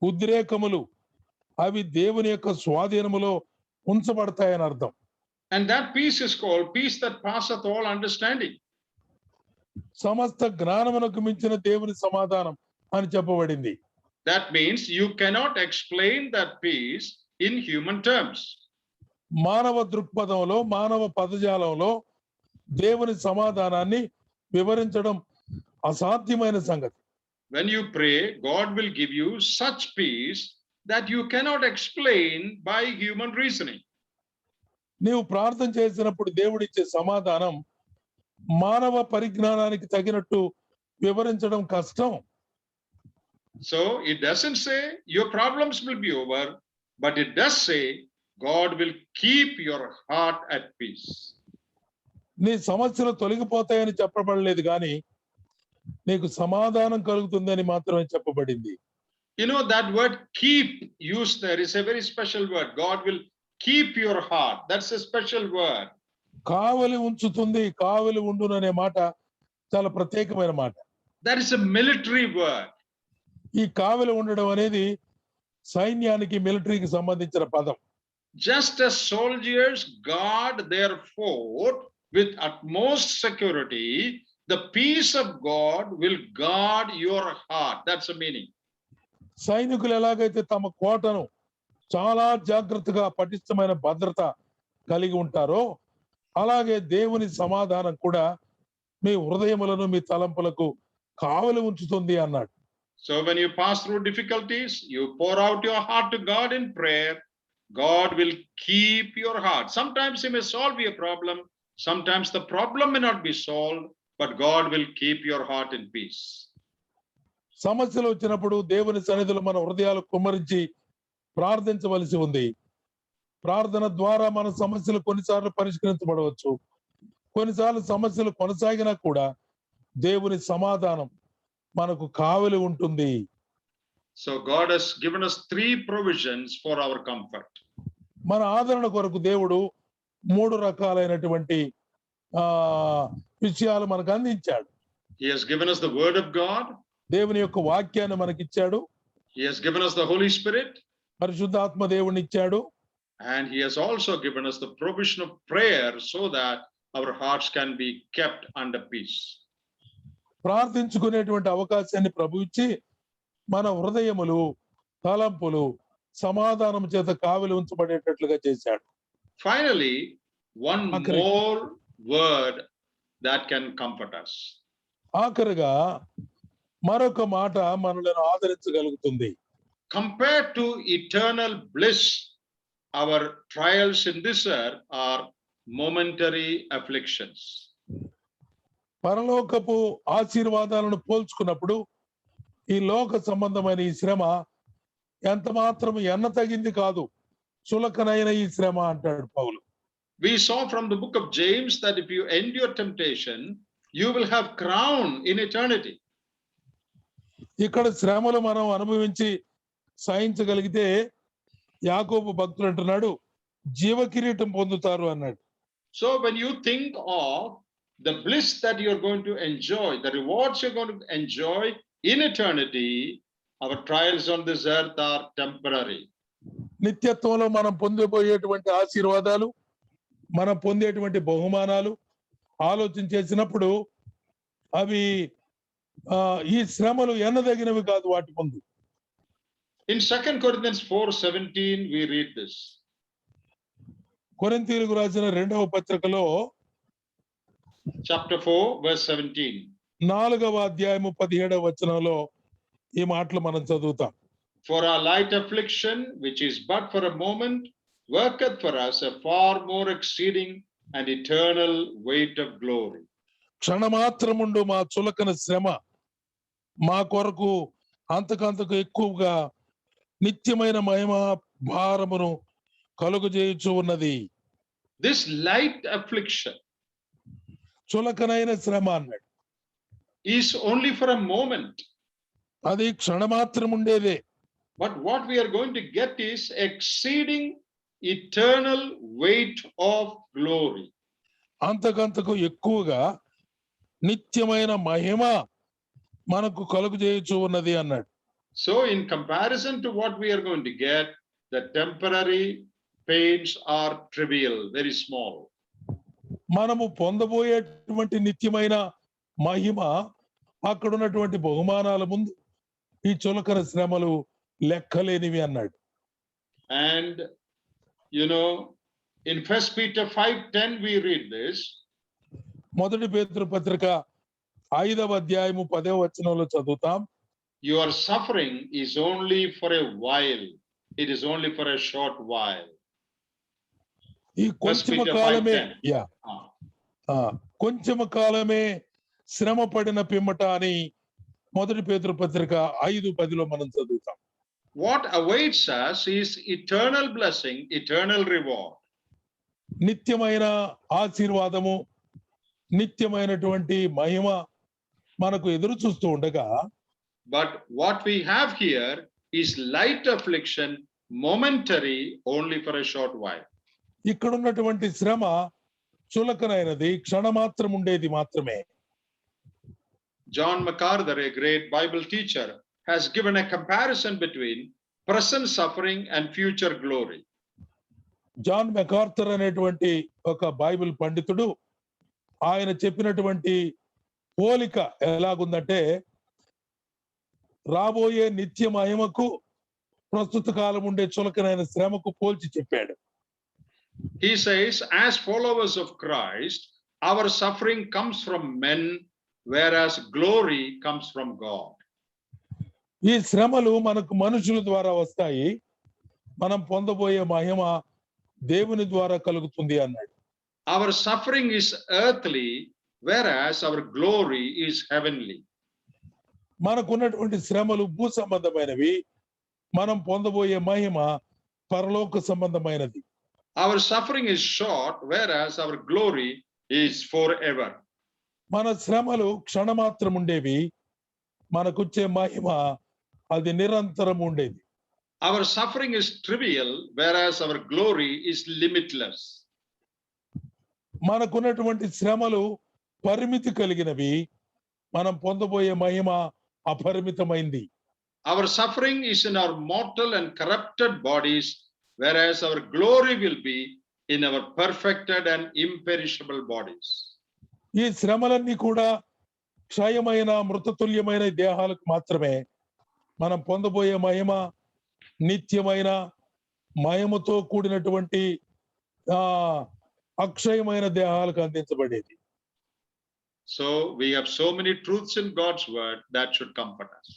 ఉద్రేకములు అవి దేవుని యొక్క స్వాధీనములో ఉంచబడతాయని అర్థం. And that peace is called peace that passeth all understanding. సమస్త జ్ఞానమునకు మించిన దేవుని సమాధానం అని చెప్పబడింది. That means you cannot explain that peace in human terms. మానవ దృక్పథంలో మానవ పదజాలంలో దేవుని సమాధానాన్ని వివరించడం అసాధ్యమైన సంగతి. When you pray, God will give you such peace that you cannot explain by human reasoning. నీవు ప్రార్థన చేసినప్పుడు దేవుడిచ్చే సమాధానం మానవ పరిజ్ఞానానికి తగినట్టు వివరించడం కష్టం. So it doesn't say your problems will be over, but it does say God will keep your heart at peace. నీ సమస్యలు తొలగిపోతాయని చెప్పబడలేదు కానీ నీకు సమాధానం కలుగుతుందని మాత్రమే చెప్పబడింది. You know, that word keep used there is a very special word. God will keep your heart. That's a special word. కావలి ఉంచుతుంది, కావలి ఉండును అనే మాట చాలా ప్రత్యేకమైన మాట. That is a military word. ఈ కావలి ఉండడం అనేది సైన్యానికి, మిలిటరీకి సంబంధించిన పదం. Just as soldiers guard their fort with utmost security, the peace of God will guard your heart. That's the meaning. సైనికులు ఎలాగైతే తమ కోటను చాలా జాగ్రత్తగా పటిష్టమైన భద్రత కలిగి ఉంటారో అలాగే దేవుని సమాధానం కూడా మీ హృదయములను, మీ తలంపులకు కావలి ఉంచుతుంది అన్నాడు. So when you pass through difficulties, you pour out your heart to God in prayer. God will keep your heart. Sometimes He may solve your problem. Sometimes the problem may not be solved, but God will keep your heart in peace. సమస్యలు వచ్చినప్పుడు దేవుని సన్నిధిలో మన హృదయాలు కుమ్మరించి ప్రార్థించవలసి ఉంది. ప్రార్థన ద్వారా మన సమస్యలు కొన్నిసార్లు పరిష్కరించబడవచ్చు. కొన్నిసార్లు సమస్యలు కొనసాగినా కూడా దేవుని సమాధానం మనకు కావలి ఉంటుంది. So God has given us 3 provisions for our comfort. మన ఆదరణ కొరకు దేవుడు 3 రకాలైనటువంటి విషయాలు మనకు అందించాడు. He has given us the word of God. దేవుని యొక్క వాక్యాన్ని మనకిచ్చాడు. He has given us the Holy Spirit. పరిశుద్ధాత్మ దేవుని ఇచ్చాడు. And He has also given us the provision of prayer so that our hearts can be kept under peace. ప్రార్థించుకునేటువంటి అవకాశాన్ని ప్రభు ఇచ్చి మన హృదయములు, తలంపులు సమాధానం చేత కావలి ఉంచబడేటట్లుగా చేశాడు. Finally, one more word that can comfort us. ఆఖరిగా మరొక మాట మనలను ఆదరించగలుగుతుంది. Compared to eternal bliss, our trials in this earth are momentary afflictions. పరలోకపు ఆశీర్వాదాలను పోల్చుకున్నప్పుడు ఈ లోక సంబంధమైన ఈ శ్రమ ఎంత మాత్రం ఎన్న తగింది కాదు, చులకనైన ఈ శ్రమ అంటాడు పౌలు. We saw from the book of James that if you endure temptation, you will have crown in eternity. ఇక్కడ శ్రమలు మనం అనుభవించి సహించగలిగితే యాకోబు భక్తుడు అంటున్నాడు జీవ కిరీటం పొందుతారు అన్నాడు. So when you think of the bliss that you're going to enjoy, the rewards you're going to enjoy in eternity, our trials on this earth are temporary. నిత్యత్వంలో మనం పొందబోయేటువంటి ఆశీర్వాదాలు, మనం పొందేటువంటి బహుమానాలు ఆలోచన చేసినప్పుడు అవి ఈ శ్రమలు ఎన్నదగినవి కాదు వాటి ముందు. In 2 Corinthians 4:17 we read this. కొరింథీయులకు రాసిన 2వ పత్రికలో chapter 4 verse 17. 4వ అధ్యాయము 17వ వచనంలో ఈ మాటలు మనం చదువుతాం. For our light affliction, which is but for a moment, worketh for us a far more exceeding and eternal weight of glory. క్షణమాత్రముండు మా చులకన శ్రమ మా కొరకు అంతకంతకు ఎక్కువగా నిత్యమైన మహిమ భారమును కలుగజేయుచు ఉన్నది. This light affliction చులకనైన శ్రమ అన్నాడు is only for a moment. అది క్షణమాత్రం ఉండేదే. But what we are going to get is exceeding eternal weight of glory. అంతకంతకు ఎక్కువగా నిత్యమైన మహిమ మనకు కలుగజేయుచు ఉన్నది అన్నాడు. So in comparison to what we are going to get, the temporary pains are trivial, very small. మనము పొందబోయేటువంటి నిత్యమైన మహిమ అక్కడ ఉన్నటువంటి బహుమానాల ముందు ఈ చులకన శ్రమలు లెక్కలేనివి అన్నాడు. And you know, in 1 Peter 5:10 we read this. మొదటి పేతురు పత్రిక 5వ అధ్యాయము 10వ వచనంలో చదువుతాం. Your suffering is only for a while. It is only for a short while. ఈ 1 కొంచెం Peter కాలమే 5:10. Yeah Ah. కొంచెం కాలమే శ్రమ పడిన పిమ్మట అని 1 పేతురు పత్రిక 5:10 మనం చదువుతాం. What awaits us is eternal blessing, eternal reward. నిత్యమైన ఆశీర్వాదము, నిత్యమైనటువంటి మహిమ మనకు ఎదురు చూస్తూ ఉండగా, But what we have here is light affliction, momentary, only for a short while. ఇక్కడ ఉన్నటువంటి శ్రమ చులకనైనది, క్షణమాత్రం ఉండేది మాత్రమే. John MacArthur, a great Bible teacher, has given a comparison between present suffering and future glory. John MacArthur అనేటువంటి ఒక బైబిల్ పండితుడు ఆయన చెప్పినటువంటి పోలిక ఎలాగుందంటే, రాబోయే నిత్య మహిమకు ప్రస్తుత కాలం ఉండే చులకనైన శ్రమకు పోల్చి చెప్పాడు. He says, as followers of Christ, our suffering comes from men, whereas glory comes from God. ఈ శ్రమలు మనకు మనుషుల ద్వారా వస్తాయి, మనం పొందబోయే మహిమ దేవుని ద్వారా కలుగుతుంది అన్నాడు. Our suffering is earthly, whereas our glory is heavenly. మనకున్నటువంటి శ్రమలు భూ సంబంధమైనవి, మనం పొందబోయే మహిమ పరలోక సంబంధమైనది. Our suffering is short, whereas our glory is forever. మన శ్రమలు క్షణమాత్రం ఉండేవి, మనకొచ్చే మహిమ అది నిరంతరం ఉండేది. Our suffering is trivial, whereas our glory is limitless. మనకున్నటువంటి శ్రమలు పరిమితి కలిగినవి, మనం పొందబోయే మహిమ అపరిమితమైంది. Our suffering is in our mortal and corrupted bodies, whereas our glory will be in our perfected and imperishable bodies. ఈ శ్రమలన్నీ కూడా క్షయమైన మృతతుల్యమైన దేహాలకు మాత్రమే. మనం పొందబోయే మహిమ నిత్యమైన మహిమతో కూడినటువంటి అక్షయమైన దేహాలకు అందించబడేది. So we have so many truths in God's word that should comfort us.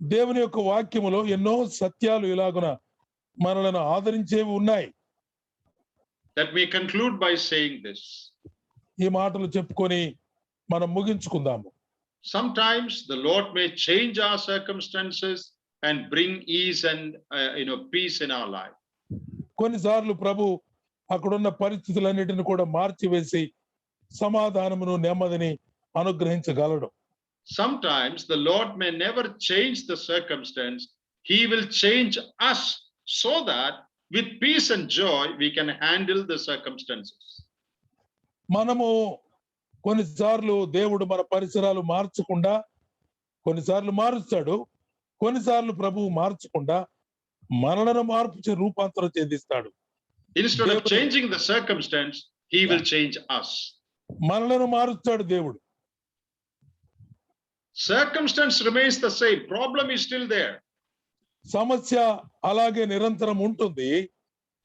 దేవుని యొక్క వాక్యములో ఎన్నో సత్యాలు ఇలాగున మనలను ఆదరించేవి ఉన్నాయి. Let me conclude by saying this. ఈ మాటలు చెప్పుకొని మనం ముగించుకుందాము. Sometimes the Lord may change our circumstances and bring ease and peace in our life. కొన్నిసార్లు ప్రభు అక్కడున్న పరిస్థితులన్నిటిని కూడా మార్చివేసి సమాధానమును నెమ్మదిని అనుగ్రహించగలడు. Sometimes the Lord may never change the circumstance. He will change us so that with peace and joy we can handle the circumstances. మనము కొన్నిసార్లు దేవుడు మన పరిసరాలు మార్చకుండా, కొన్నిసార్లు మారుస్తాడు, కొన్నిసార్లు ప్రభువు మార్చకుండా మనలను మార్పు రూపాంతరం చెందిస్తాడు. Instead of changing the circumstance, he will change us. మనలను మారుస్తాడు దేవుడు. Circumstance remains the same, problem is still there. సమస్య అలాగే నిరంతరం ఉంటుంది,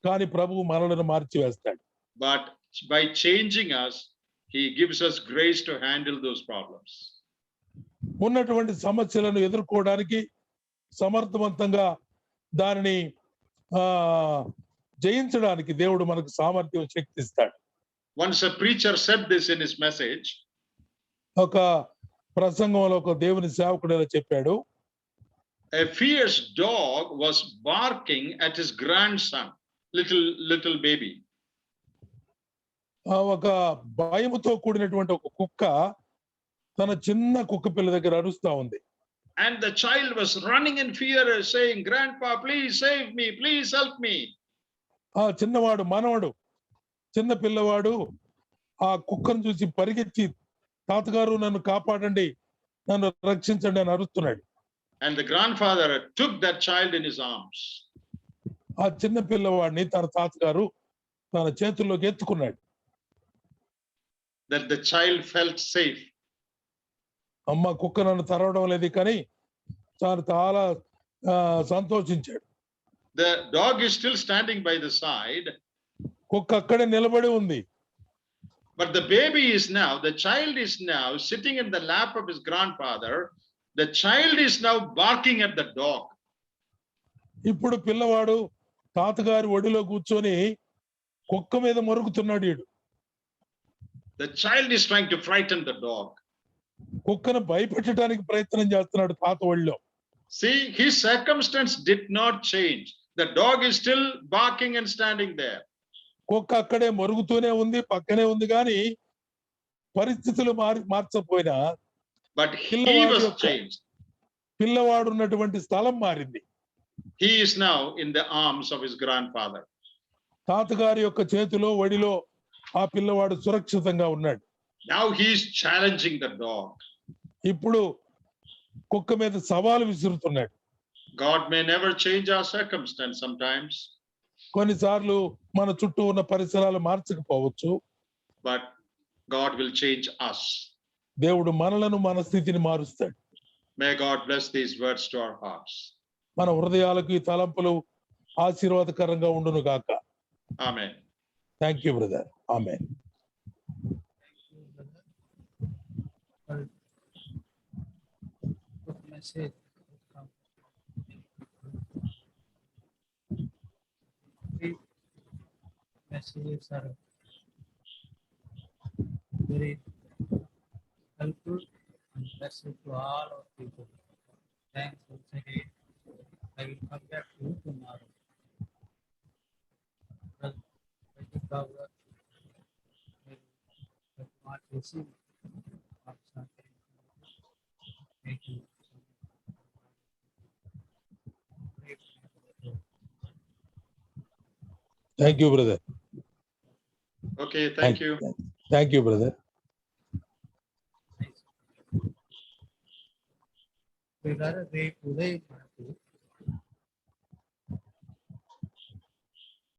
కానీ ప్రభువు మనలను మార్చివేస్తాడు. But by changing us, he gives us grace to handle those problems. ఉన్నటువంటి సమస్యలను ఎదుర్కోవడానికి సమర్థవంతంగా దానిని జయించడానికి దేవుడు మనకు సామర్థ్యం, శక్తి ఇస్తాడు. Once a preacher said this in his message. ఒక ప్రసంగంలో ఒక దేవుని సేవకుడు ఇలా చెప్పాడు, a fierce dog was barking at his grandson, little baby. ఒక భయముతో కూడినటువంటి ఒక కుక్క తన చిన్న కుక్క పిల్ల దగ్గర అరుస్తా ఉంది. And the child was running in fear, saying, "Grandpa, please save me, please help me." ఆ చిన్నవాడు, మనవడు, చిన్న పిల్లవాడు ఆ కుక్కను చూసి పరిగెత్తి, తాతగారు నన్ను కాపాడండి, నన్ను రక్షించండి అని అరుస్తున్నాడు. And the grandfather took that child in his arms. ఆ చిన్న పిల్లవాడిని తన తాతగారు తన చేతుల్లోకి ఎత్తుకున్నాడు. That the child felt safe. అమ్మ కుక్క నన్ను తరవడం లేదు కానీ చాలా సంతోషించాడు. The dog is still standing by the side. కుక్క అక్కడే నిలబడి ఉంది. But the baby is now, the child is now sitting in the lap of his grandfather. The child is now barking at the dog. ఇప్పుడు పిల్లవాడు తాతగారి ఒడిలో కూర్చొని కుక్క మీద మరుగుతున్నాడు వీడు. The child is trying to frighten the dog. కుక్కను భయపెట్టడానికి ప్రయత్నం చేస్తున్నాడు తాత ఒళ్ళో. See, his circumstance did not change. The dog is still barking and standing there. కుక్క అక్కడే మరుగుతూనే ఉంది, పక్కనే ఉంది, కానీ పరిస్థితులు మార్చపోయినా But he was changed. పిల్లవాడు ఉన్నటువంటి స్థలం మారింది. He is now in the arms of his grandfather. తాతగారి యొక్క చేతిలో ఒడిలో ఆ పిల్లవాడు సురక్షితంగా ఉన్నాడు. Now he is challenging the dog. ఇప్పుడు కుక్క మీద సవాలు విసురుతున్నాడు. God may never change our circumstance sometimes. కొన్నిసార్లు మన చుట్టూ ఉన్న పరిసరాలు మార్చకపోవచ్చు. But God will change us. దేవుడు మనలను, మన స్థితిని మారుస్తాడు. May God bless these words to our hearts. మన హృదయాలకు ఈ తలంపులు ఆశీర్వాదకరంగా ఉండును గాక. Amen. Thank you brother. Amen. Message. Messages are very helpful and blessed to all of people. Thanks once again. I will come back to you tomorrow. Not receive. Thank you. Thank you brother. Okay, thank you. Thank you brother. రేపు ఉదయం మనకు